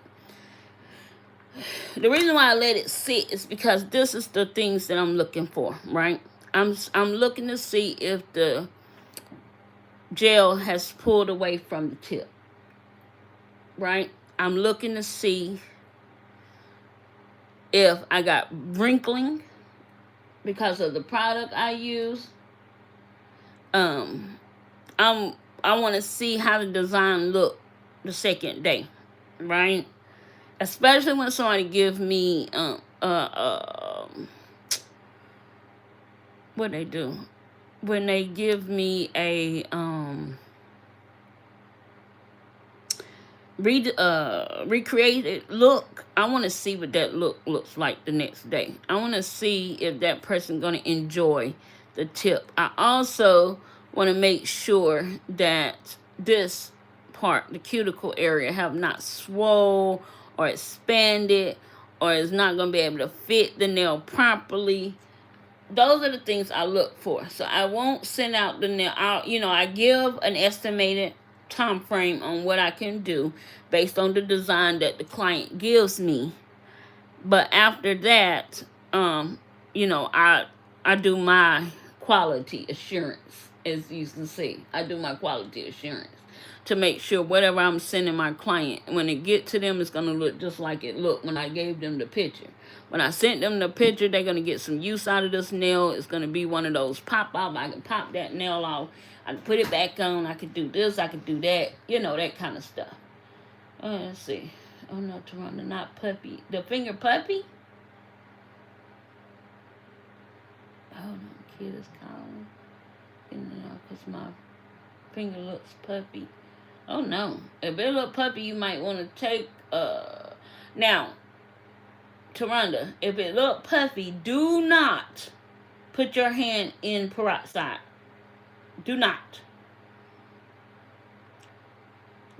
the reason why I let it sit is because this is the things that I'm looking for, right? I'm looking to see if the gel has pulled away from the tip, right? I'm looking to see if I got wrinkling because of the product I use. Um, I want to see how the design look the second day, right? Especially when somebody give me what they do when they give me a recreated look. I want to see what that look looks like the next day. I want to see if that person going to enjoy the tip. I also want to make sure that this part, the cuticle area, have not swole or expanded, or is not going to be able to fit the nail properly. Those are the things I look for. So I won't send out the nail out. I give an estimated time frame on what I can do based on the design that the client gives me. But after that, I do my quality assurance, as you can see. I do my quality assurance to make sure whatever I'm sending my client, when it get to them, it's going to look just like it looked when I gave them the picture. When I sent them the picture, they're going to get some use out of this nail. It's going to be one of those pop off. I can pop that nail off. I can put it back on. I can do this. I can do that. That kind of stuff. Let's see. Oh, no, Toronto, not puppy. The finger puppy? Oh, no, kid is calling. Because my finger looks puppy. Oh, no. If it look puppy, you might want to take... Now, Toronto, if it look puffy, do not put your hand in peroxide. Do not.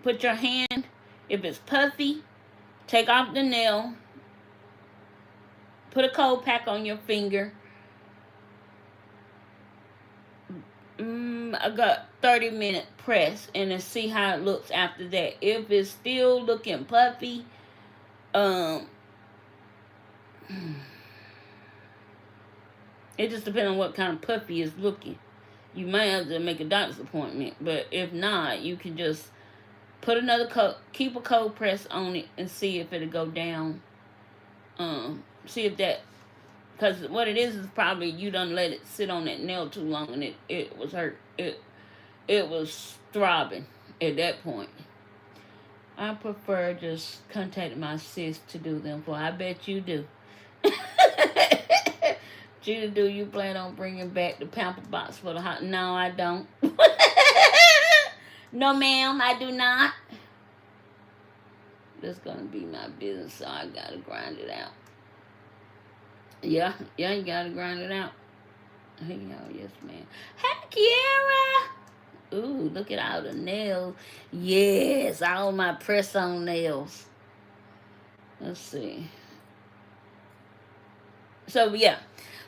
Put your hand, if it's puffy, take off the nail, put a cold pack on your finger. I got 30-minute press, and then see how it looks after that. If it's still looking puffy, it just depends on what kind of puffy is looking. You might have to make a doctor's appointment, but if not, you can just put another keep a cold press on it and see if it'll go down. See if that, because what it is probably you done let it sit on that nail too long and it was hurt. It was throbbing at that point. I prefer just contacting my sis to do them for. I bet you do. Gina, do you plan on bringing back the pamper box for the hot? No, I don't. No, ma'am, I do not. That's gonna be my business, so I gotta grind it out. Yeah, you gotta grind it out. Hey, yes, ma'am. Hey, Kiara. Ooh, look at all the nails. Yes, all my press-on nails. Let's see. So, yeah.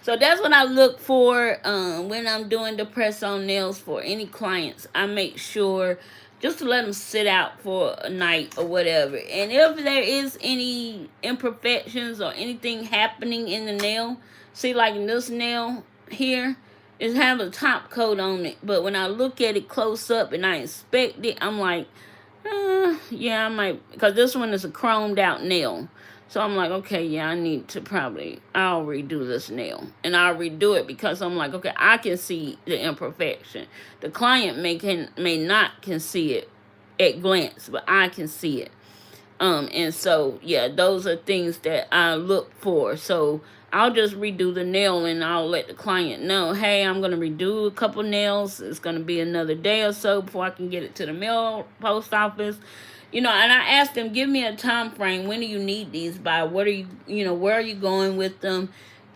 So, that's what I look for when I'm doing the press-on nails for any clients. I make sure just to let them sit out for a night or whatever. And if there is any imperfections or anything happening in the nail, see, like in this nail here, it has a top coat on it. But when I look at it close up and I inspect it, I'm like, yeah, I might, because this one is a chromed out nail. So I'm like, okay, yeah, I'll redo this nail. And I'll redo it because I'm like, okay, I can see the imperfection. The client may not can see it at glance, but I can see it. And so, yeah, those are things that I look for. So I'll just redo the nail and I'll let the client know, hey, I'm going to redo a couple nails. It's going to be another day or so before I can get it to the mail post office. And I asked them, give me a time frame. When do you need these by? What are you, where are you going with them?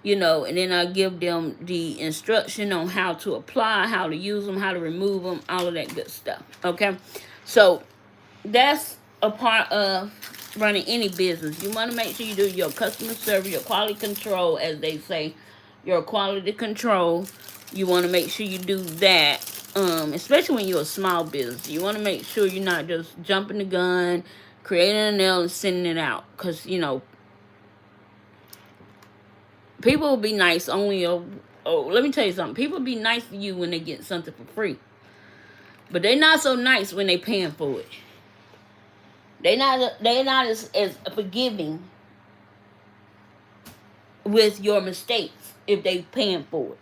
And then I give them the instruction on how to apply, how to use them, how to remove them, all of that good stuff. Okay. So that's a part of running any business. You want to make sure you do your customer service, your quality control, as they say, your quality control. You want to make sure you do that, especially when you're a small business. You want to make sure you're not just jumping the gun, creating a nail and sending it out. Because, you know, people will be nice only. Let me tell you something. People be nice to you when they get something for free. But they're not so nice when they paying for it. They not as forgiving with your mistakes if they paying for it.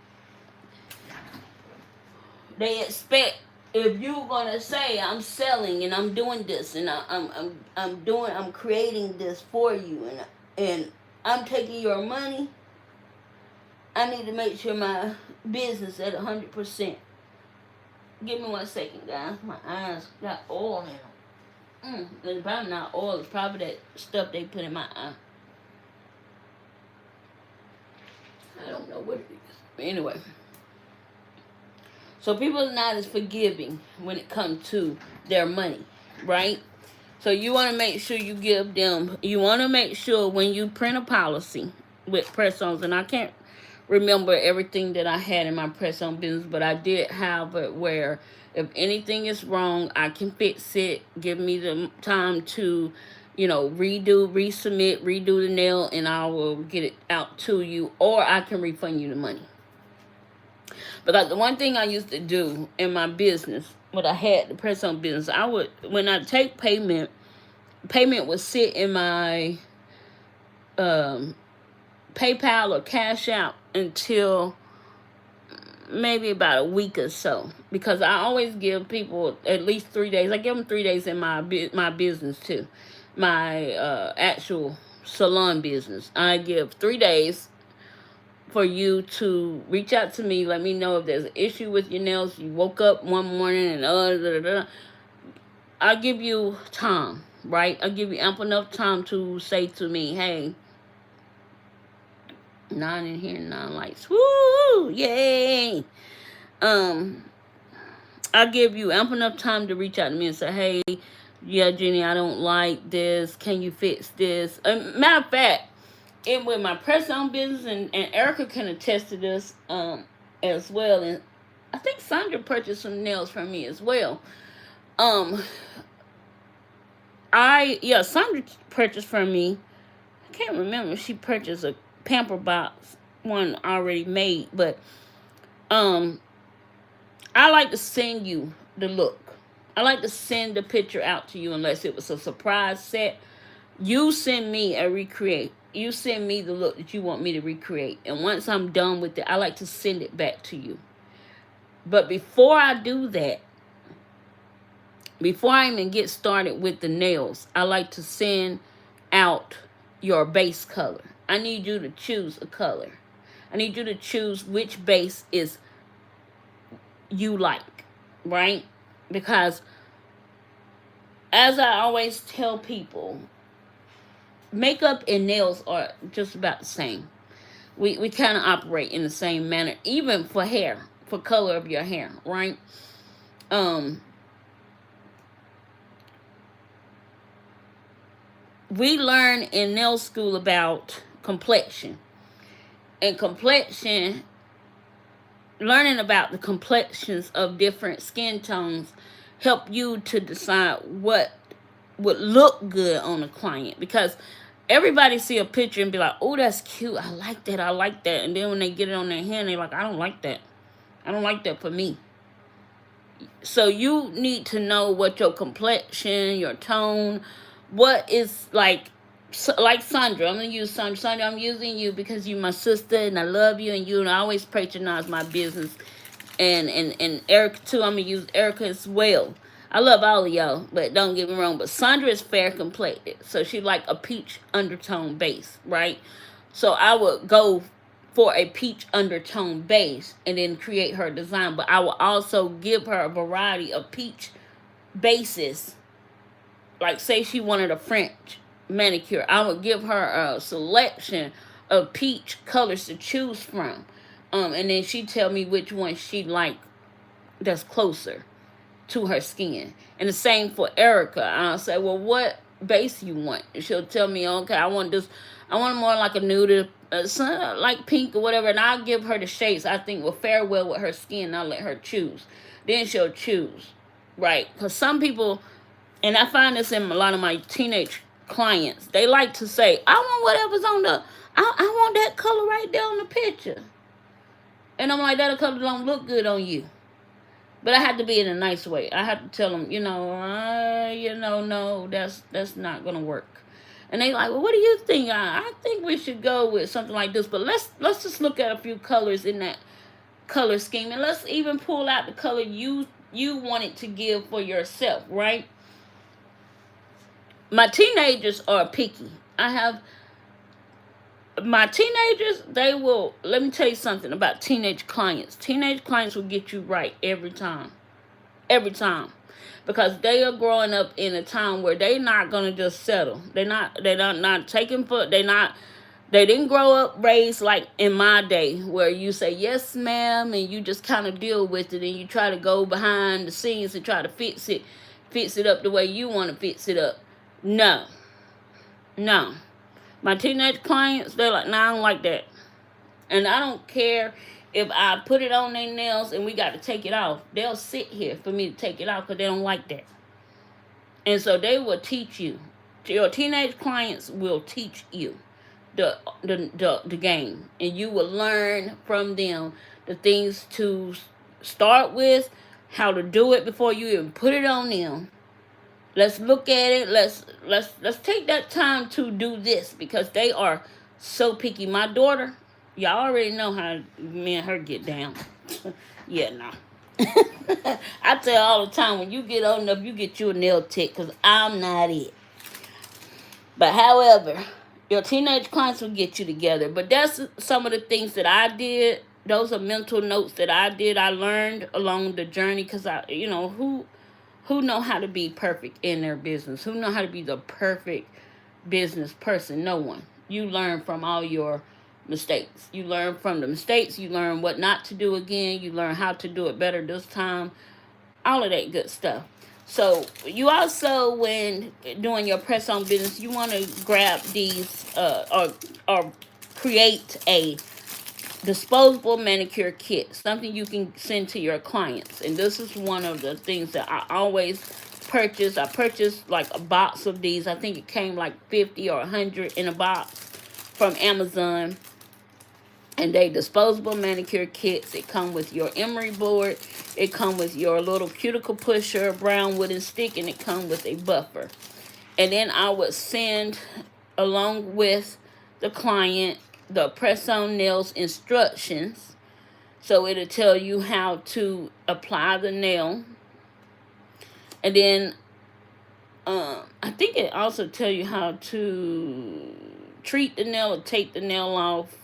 They expect, if you're gonna say I'm selling and I'm doing this and I'm creating this for you and I'm taking your money, I need to make sure my business at 100%. Give me 1 second, guys. My eyes got oil in them. It's probably not oil. It's probably that stuff they put in my eye. I don't know what it is. But anyway. So people are not as forgiving when it comes to their money, right? So you want to make sure you give them, you want to make sure when you print a policy with press-ons, and I can't remember everything that I had in my press-on business, but I did have it where if anything is wrong, I can fix it. Give me the time to, you know, resubmit, redo the nail, and I will get it out to you, or I can refund you the money. But like the one thing I used to do in my business, when I had the press-on business, I would, when I take payment would sit in my PayPal or Cash Out until maybe about a week or so, because I always give people at least 3 days. I give them 3 days in my business too, my actual salon business. I give 3 days for you to reach out to me. Let me know if there's an issue with your nails. You woke up one morning and I'll give you time, right? I'll give you ample enough time to say to me, hey, 9 in here, 9 lights. Woo! Yay! I'll give you ample enough time to reach out to me and say, hey, yeah, Jenny, I don't like this. Can you fix this? Matter of fact, with my press-on business, and Erica can attest to this as well, and I think Sandra purchased some nails from me as well. Sandra purchased from me. I can't remember if she purchased a Pamper Box one already made, but I like to send you the look. I like to send the picture out to you unless it was a surprise set. You send me a recreate. You send me the look that you want me to recreate. And once I'm done with it, I like to send it back to you. But before I do that, before I even get started with the nails, I like to send out your base color. I need you to choose a color. I need you to choose which base is you like, right? Because as I always tell people, makeup and nails are just about the same. We kind of operate in the same manner, even for hair, for color of your hair, right? We learn in nail school about complexion. And complexion, learning about the complexions of different skin tones help you to decide what would look good on a client. Because everybody see a picture and be like, oh, that's cute. I like that. And then when they get it on their hand, they're like, I don't like that. I don't like that for me. So you need to know what your complexion, your tone, what is like Sandra. I'm going to use Sandra. Sandra, I'm using you because you're my sister and I love you and I always patronize my business. And Erica too. I'm going to use Erica as well. I love all of y'all, but don't get me wrong. But Sandra is fair complected. So she like a peach undertone base, right? So I would go for a peach undertone base and then create her design. But I will also give her a variety of peach bases. Like say she wanted a French manicure, I would give her a selection of peach colors to choose from. And then she tell me which one she like that's closer. to her skin. And the same for Erica. I'll say, well, what base you want? And she'll tell me, okay, I want this, I want more like a nude, like pink or whatever. And I'll give her the shades I think will fare well with her skin. And I'll let her choose. Then she'll choose, right? Because some people, and I find this in a lot of my teenage clients, they like to say, I want whatever's on the, I want that color right there on the picture. And I'm like, that color don't look good on you. But I had to be in a nice way. I had to tell them, no, that's not gonna work. And they like, well, what do you think? I think we should go with something like this. But let's just look at a few colors in that color scheme, and let's even pull out the color you wanted to give for yourself, right? My teenagers are picky. I have my teenagers, they will, let me tell you something about teenage clients. Teenage clients will get you right every time. Every time. Because they are growing up in a time where they're not going to just settle. They're not taking for, they didn't grow up raised like in my day where you say, yes, ma'am, and you just kind of deal with it and you try to go behind the scenes and try to fix it up the way you want to fix it up. No. My teenage clients, they're like, nah, I don't like that. And I don't care if I put it on their nails and we got to take it off. They'll sit here for me to take it off because they don't like that. And so they will teach you. Your teenage clients will teach you the game. And you will learn from them the things to start with, how to do it before you even put it on them. Let's look at it. Let's take that time to do this because they are so picky. My daughter, y'all already know how me and her get down. Yeah, no. I tell her all the time, when you get old enough, you get you a nail tech because I'm not it. But however, your teenage clients will get you together. But that's some of the things that I did. Those are mental notes that I did. I learned along the journey because who know how to be perfect in their business? Who know how to be the perfect business person? No one. You learn from all your mistakes. You learn from the mistakes. You learn what not to do again. You learn how to do it better this time. All of that good stuff. So you also, when doing your press on business, you want to grab these or create a disposable manicure kit, something you can send to your clients. And this is one of the things that I always purchase. I purchased like a box of these. I think it came like 50 or 100 in a box from Amazon. And they disposable manicure kits. It come with your emery board. It come with your little cuticle pusher, brown wooden stick, and it come with a buffer. And then I would send along with the client the press-on nails instructions. So it'll tell you how to apply the nail. And then I think it also tell you how to treat the nail or take the nail off.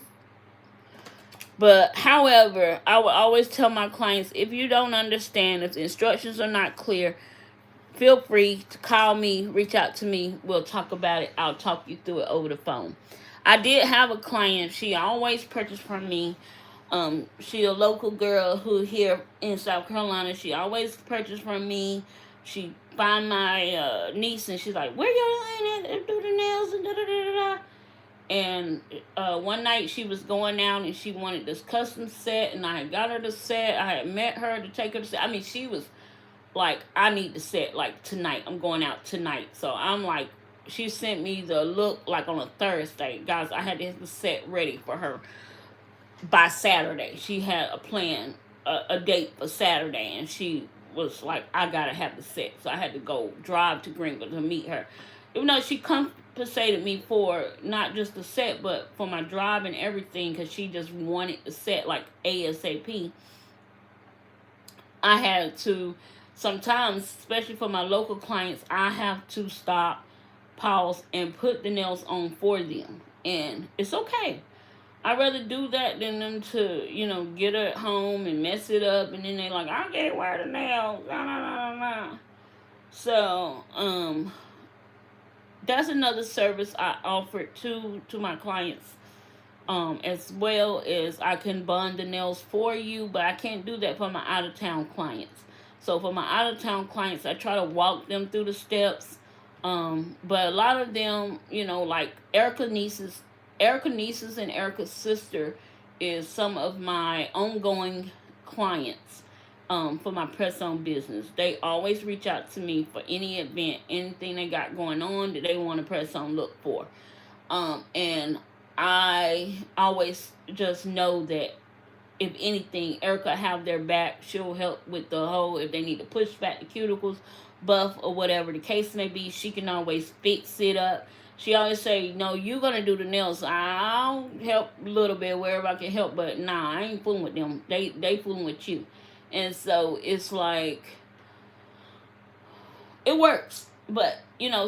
But however, I will always tell my clients, if you don't understand, if the instructions are not clear, feel free to call me, reach out to me. We'll talk about it. I'll talk you through it over the phone. I did have a client. She always purchased from me. She a local girl who here in South Carolina. She always purchased from me. She find my niece and she's like, where you at? Do the nails and da da da da. And one night she was going out and she wanted this custom set, and I had got her the set. I had met her to take her to set. I mean, she was like, I need the set like tonight. I'm going out tonight. So I'm like, she sent me the look like on a Thursday. Guys, I had the set ready for her by Saturday. She had a plan, a date for Saturday, and she was like, I gotta have the set. So I had to go drive to Greenville to meet her. Even though she compensated me for not just the set, but for my drive and everything, because she just wanted the set like ASAP. I had to, sometimes, especially for my local clients, I have to stop, pause, and put the nails on for them. And it's okay. I'd rather do that than them to, get her at home and mess it up. And then they like, I can't wear the nails. Nah, nah, nah, nah. So, that's another service I offered to my clients. As well as I can bond the nails for you, but I can't do that for my out-of-town clients. So for my out of town clients, I try to walk them through the steps. But a lot of them, like Erica nieces and Erica's sister is some of my ongoing clients. For my press on business, they always reach out to me for any event, anything they got going on that they want to press on look for. And I always just know that if anything, Erica have their back. She'll help with the whole, if they need to push back the cuticles, buff, or whatever the case may be. She can always fix it up. She always say, no, you're going to do the nails. I'll help a little bit wherever I can help, but nah, I ain't fooling with them. They fooling with you. And so it's like, it works. But,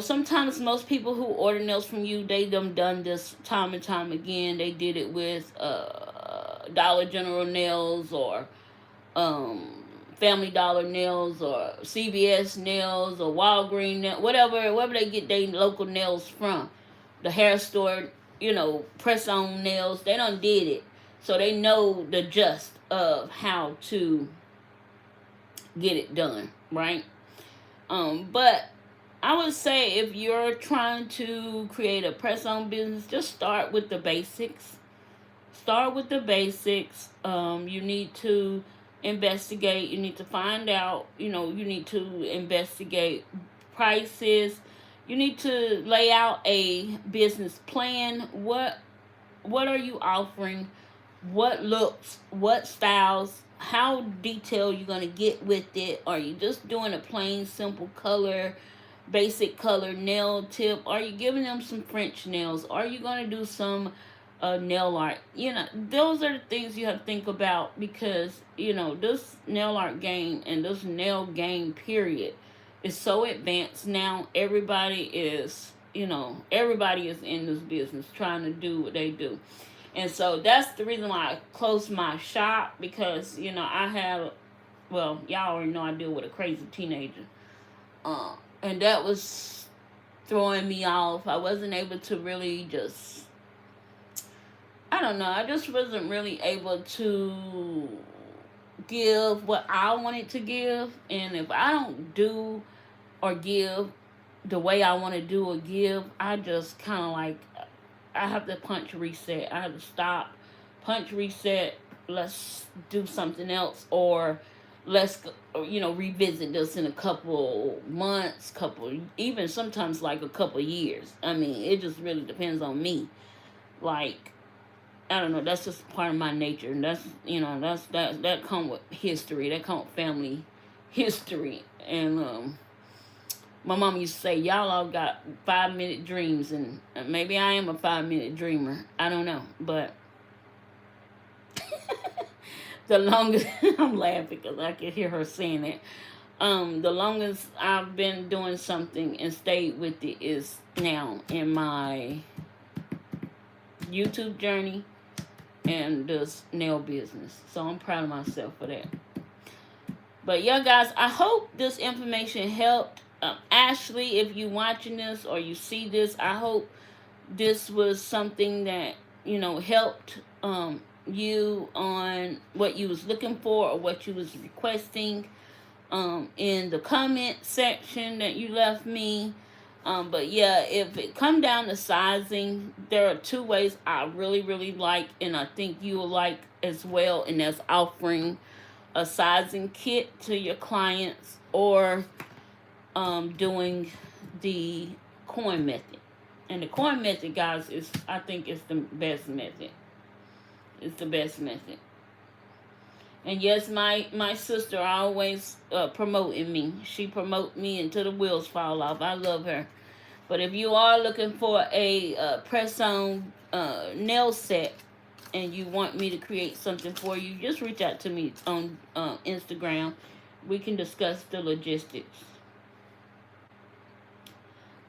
sometimes most people who order nails from you, they done this time and time again. They did it with Dollar General nails, or Family Dollar nails, or CVS nails, or Walgreens nails, wherever they get their local nails from. The hair store, press on nails, they done did it. So they know the gist of how to get it done, right? But I would say if you're trying to create a press on business, just start with the basics. Start with the basics. You need to investigate. You need to find out. You need to investigate prices. You need to lay out a business plan. What are you offering? What looks? What styles? How detailed you're gonna get with it? Are you just doing a plain, simple color, basic color nail tip? Are you giving them some French nails? Are you gonna do some nail art? Those are the things you have to think about, because this nail art game and this nail game period is so advanced now. Everybody is in this business trying to do what they do. And so that's the reason why I closed my shop, because I have, well, y'all already know I deal with a crazy teenager, and that was throwing me off. I wasn't able to really I don't know, I just wasn't really able to give what I wanted to give. And if I don't do or give the way I want to do or give, I just kind of like, I have to punch reset. I have to stop, punch reset, let's do something else, or let's revisit this in a couple months, even sometimes like a couple years. I mean, it just really depends on me. Like, I don't know, that's just part of my nature. And that's that come with history. That come with family history. And my mom used to say, y'all all got 5-minute dreams, and maybe I am a 5-minute dreamer. I don't know, but the longest I'm laughing because I can hear her saying it. The longest I've been doing something and stayed with it is now in my YouTube journey and this nail business. So I'm proud of myself for that. But yeah, guys, I hope this information helped. Ashley, if you watching this or you see this, I hope this was something that helped you on what you was looking for or what you was requesting in the comment section that you left me. But yeah, if it come down to sizing, there are 2 ways I really, really like, and I think you will like as well, and that's offering a sizing kit to your clients, or doing the coin method. And the coin method, guys, I think it's the best method. It's the best method. And yes, my sister always promoting me. She promote me until the wheels fall off. I love her. But if you are looking for a press-on nail set and you want me to create something for you, just reach out to me on Instagram. We can discuss the logistics.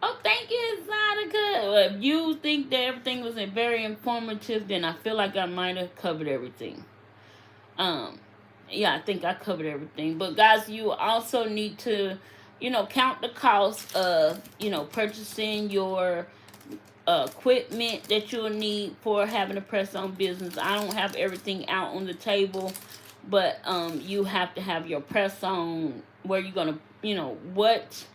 Oh, thank you, Exotica. If you think that everything was very informative, then I feel like I might have covered everything. Yeah, I think I covered everything. But guys, you also need to, count the cost of, purchasing your equipment that you'll need for having a press-on business. I don't have everything out on the table, But you have to have your press on where you're gonna, what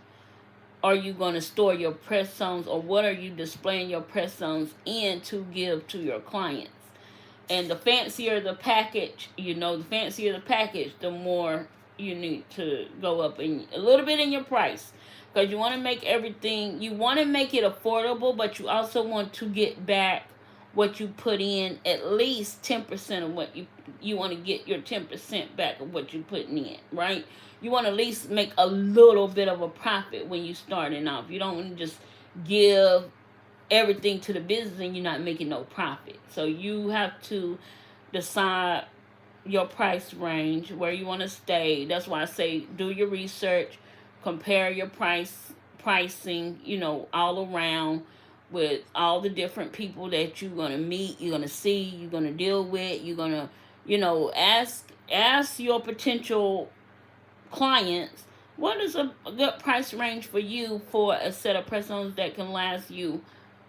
are you going to store your press zones, or what are you displaying your press zones in to give to your clients. And the fancier the package, the more you need to go up in a little bit in your price, because you want to make everything, you want to make it affordable, but you also want to get back what you put in, at least 10% of what you want to get your 10% back of what you're putting in, right? You want to at least make a little bit of a profit when you're starting off. You don't want to just give everything to the business and you're not making no profit. So you have to decide your price range, where you want to stay. That's why I say do your research, compare your pricing, all around, with all the different people that you're going to meet, you're going to see, you're going to deal with. You're going to, ask your potential clients, what is a good price range for you for a set of press-ons that can last you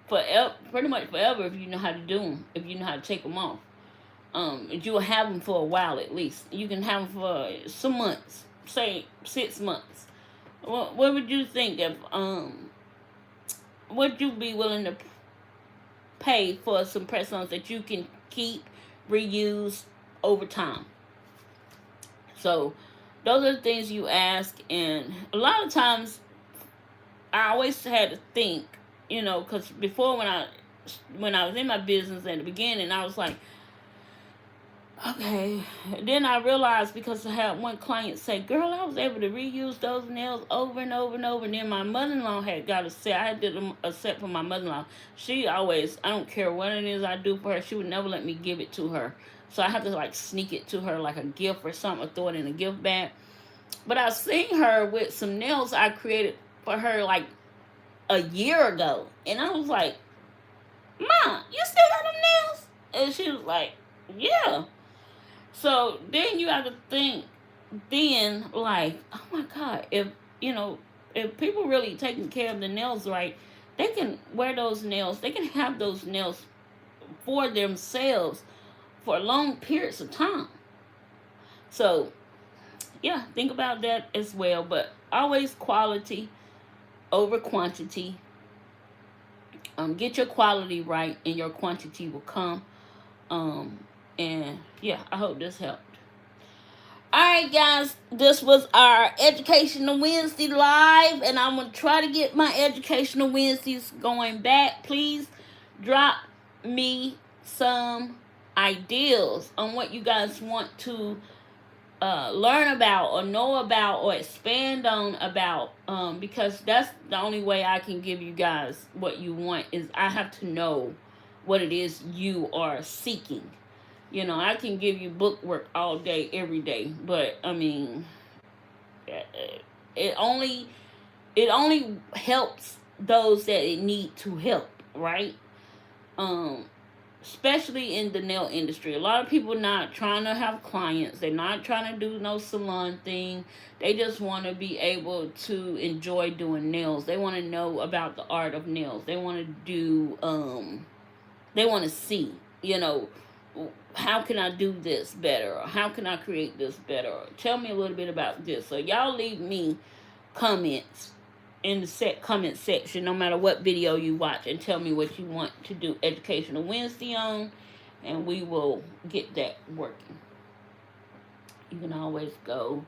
forever, pretty much forever, if you know how to do them, if you know how to take them off. You will have them for a while at least. You can have them for some months, say 6 months. What would you think of, would you be willing to pay for some press-ons that you can keep, reuse over time? So those are the things you ask. And a lot of times I always had to think, because before, when I was in my business at the beginning, I was like, okay. Then I realized, because I had one client say, girl, I was able to reuse those nails over and over and over. And then my mother-in-law had got a set. I did a set for my mother-in-law. She always, I don't care what it is I do for her, she would never let me give it to her. So I have to sneak it to her like a gift or something, or throw it in a gift bag. But I seen her with some nails I created for her like a year ago. And I was like, Mom, you still got them nails? And she was like, yeah. So then you have to think, then, like, oh my God, if people really taking care of the nails right, they can wear those nails, they can have those nails for themselves for long periods of time. So yeah, think about that as well. But always quality over quantity. Get your quality right and your quantity will come. And yeah, I hope this helped. Alright guys, this was our Educational Wednesday live, and I'm going to try to get my Educational Wednesdays going back. Please drop me some ideas on what you guys want to learn about or know about or expand on about, because that's the only way I can give you guys what you want, is I have to know what it is you are seeking. I can give you book work all day, every day, but I mean, it only helps those that it need to help, right? Especially in the nail industry. A lot of people not trying to have clients. They're not trying to do no salon thing. They just want to be able to enjoy doing nails. They want to know about the art of nails. They want to do, they want to see, how can I do this better? Or how can I create this better? Or tell me a little bit about this. So y'all leave me comments in the comment section, no matter what video you watch, and tell me what you want to do Educational Wednesday on, and we will get that working. You can always go,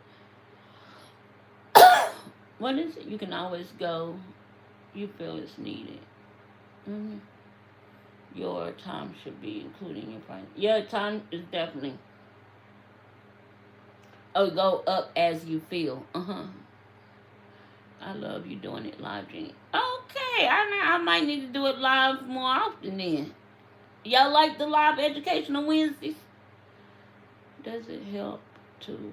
what is it? You can always go, you feel it's needed. Mm-hmm. Your time should be including your price. Yeah, time is definitely. Oh, go up as you feel. I love you doing it live, Jenny. Okay, I might need to do it live more often then. Y'all like the live Educational Wednesdays? Does it help to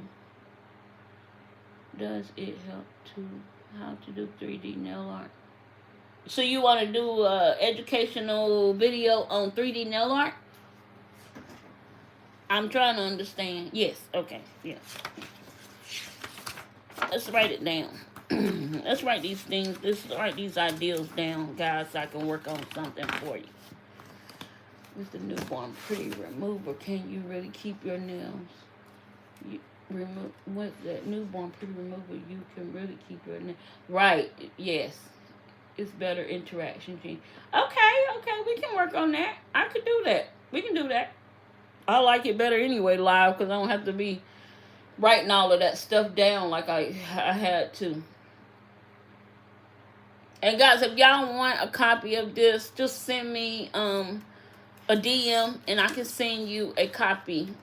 how to do 3D nail art? So you want to do a educational video on 3D nail art? I'm trying to understand. Yes, okay, yes. Let's write it down. Let's write these things. Let's write these ideas down, guys, so I can work on something for you. With the newborn pretty remover, can you really keep your nails? remove what that newborn pre removal. You can really keep your right. Yes, it's better interaction, Gene. Okay, okay, we can work on that. I could do that. We can do that. I like it better anyway live because I don't have to be writing all of that stuff down like I had to. And guys, if y'all want a copy of this, just send me a DM and I can send you a copy.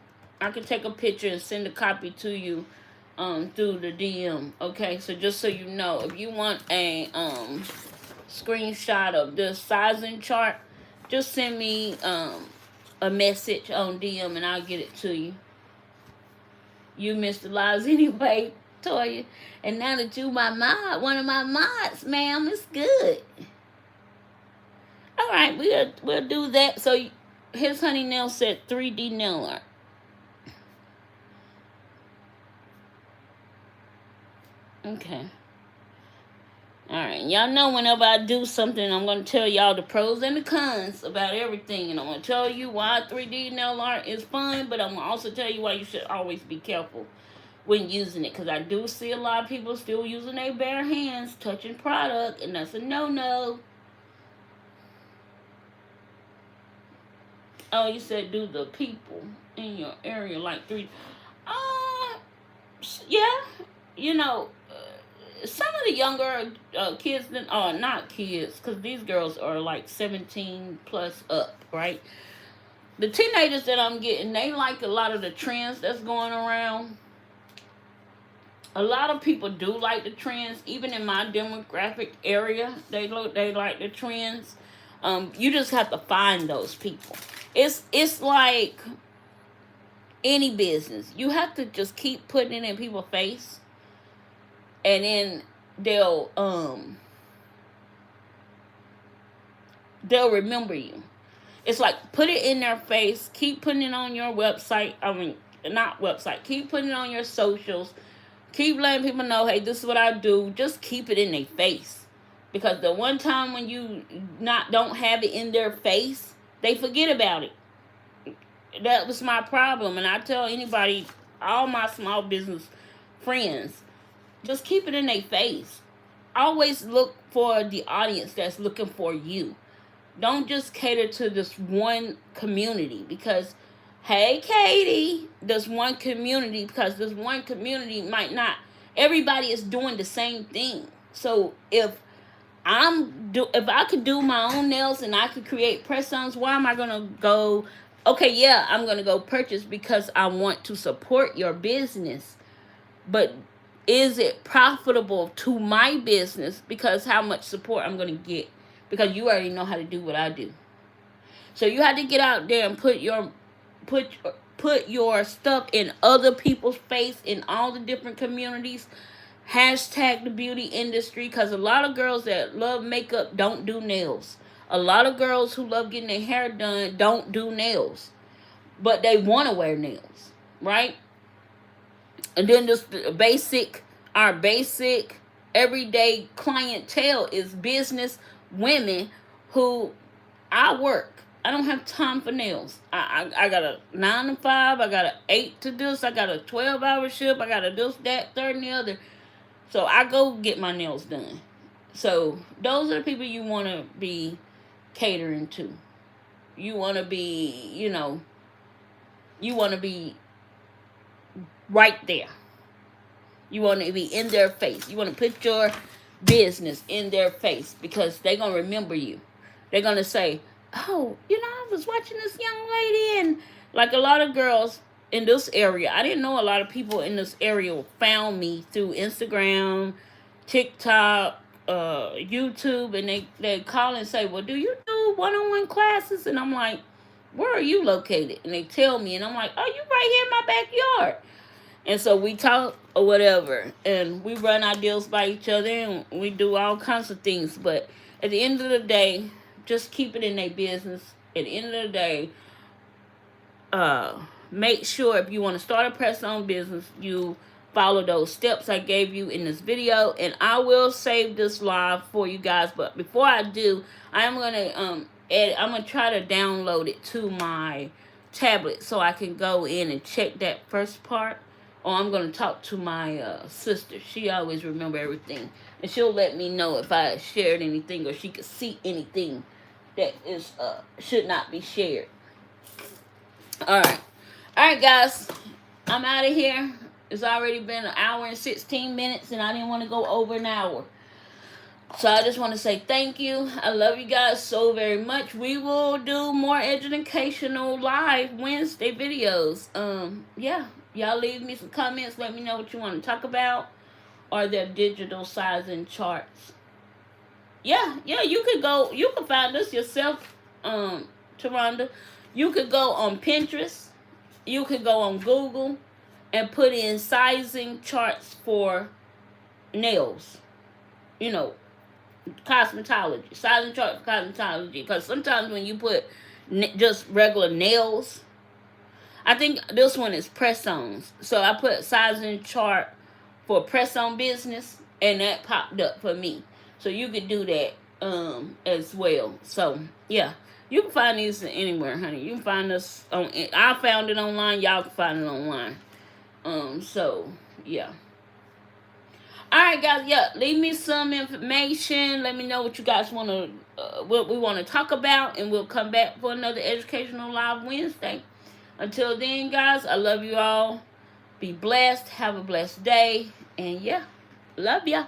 I can take a picture and send a copy to you through the DM. Okay, so just so you know, if you want a screenshot of the sizing chart, just send me a message on DM and I'll get it to you. You missed the lives anyway, Toya. And now that you my mod, one of my mods, ma'am, it's good. All right, we'll do that. So his honey nail said 3D nail art. Okay. Alright, y'all know whenever I do something, I'm going to tell y'all the pros and the cons about everything. And I'm going to tell you why 3D nail art is fun, but I'm going to also tell you why you should always be careful when using it. Because I do see a lot of people still using their bare hands, touching product, and that's a no-no. Oh, you said do the people in your area like 3D. Yeah, you know, some of the younger kids, not kids, because these girls are like 17 plus up, right? The teenagers that I'm getting, they like a lot of the trends that's going around. A lot of people do like the trends, even in my demographic area. They like the trends. You just have to find those people. It's like any business. You have to just keep putting it in people's face, and then they'll remember you. It's like put it in their face, keep putting it on your website. I mean, not website. Keep putting it on your socials. Keep letting people know, hey, this is what I do. Just keep it in their face, because the one time when you don't have it in their face, they forget about it. That was my problem, and I tell anybody, all my small business friends, just keep it in their face. Always look for the audience that's looking for you. Don't just cater to this one community because, hey, Katie, this one community, because this one community might not, everybody is doing the same thing. So if I could do my own nails and I could create press-ons, why am I gonna go? Okay, yeah, I'm gonna go purchase because I want to support your business, but is it profitable to my business because how much support I'm gonna get? Because you already know how to do what I do. So you have to get out there and put your stuff in other people's face in all the different communities. Hashtag the beauty industry, because a lot of girls that love makeup don't do nails. A lot of girls who love getting their hair done don't do nails, but they want to wear nails, right? And then just our basic everyday clientele is business women who I work. I don't have time for nails. I got a 9 to 5. I got a 8 to this. I got a 12-hour shift. I got a this, that, third, and the other. So I go get my nails done. So those are the people you want to be catering to. You want to be, you want to be right there. You want to be in their face. You want to put your business in their face because they're going to remember you. They're going to say, oh, I was watching this young lady, and like a lot of girls in this area, I didn't know a lot of people in this area found me through Instagram, TikTok, YouTube, and they call and say, well, do you do one-on-one classes? And I'm like, where are you located? And they tell me, and I'm like, oh, you right here in my backyard. And so we talk or whatever, and we run our deals by each other, and we do all kinds of things. But at the end of the day, just keep it in their business. At the end of the day, make sure if you want to start a press-on business, you follow those steps I gave you in this video. And I will save this live for you guys. But before I do, I'm gonna try to download it to my tablet so I can go in and check that first part or I'm going to talk to my sister. She always remember everything. And she'll let me know if I shared anything or she could see anything that is should not be shared. Alright. Alright, guys. I'm out of here. It's already been an hour and 16 minutes, and I didn't want to go over an hour. So I just want to say thank you. I love you guys so very much. We will do more educational live Wednesday videos. Yeah. Y'all leave me some comments. Let me know what you want to talk about. Are there digital sizing charts? Yeah, you can find us yourself, Taronda. You could go on Pinterest. You could go on Google and put in sizing charts for nails. You know, cosmetology. Sizing chart for cosmetology. Because sometimes when you put just regular nails, I think this one is press-ons. So I put sizing chart for press-on business, and that popped up for me. So you could do that as well. So yeah, you can find these anywhere, honey. You can find us on. I found it online. Y'all can find it online. So yeah. All right, guys. Yeah, leave me some information. Let me know what you guys want to, what we want to talk about, and we'll come back for another educational live Wednesday. Until then, guys, I love you all. Be blessed. Have a blessed day. And yeah, love ya.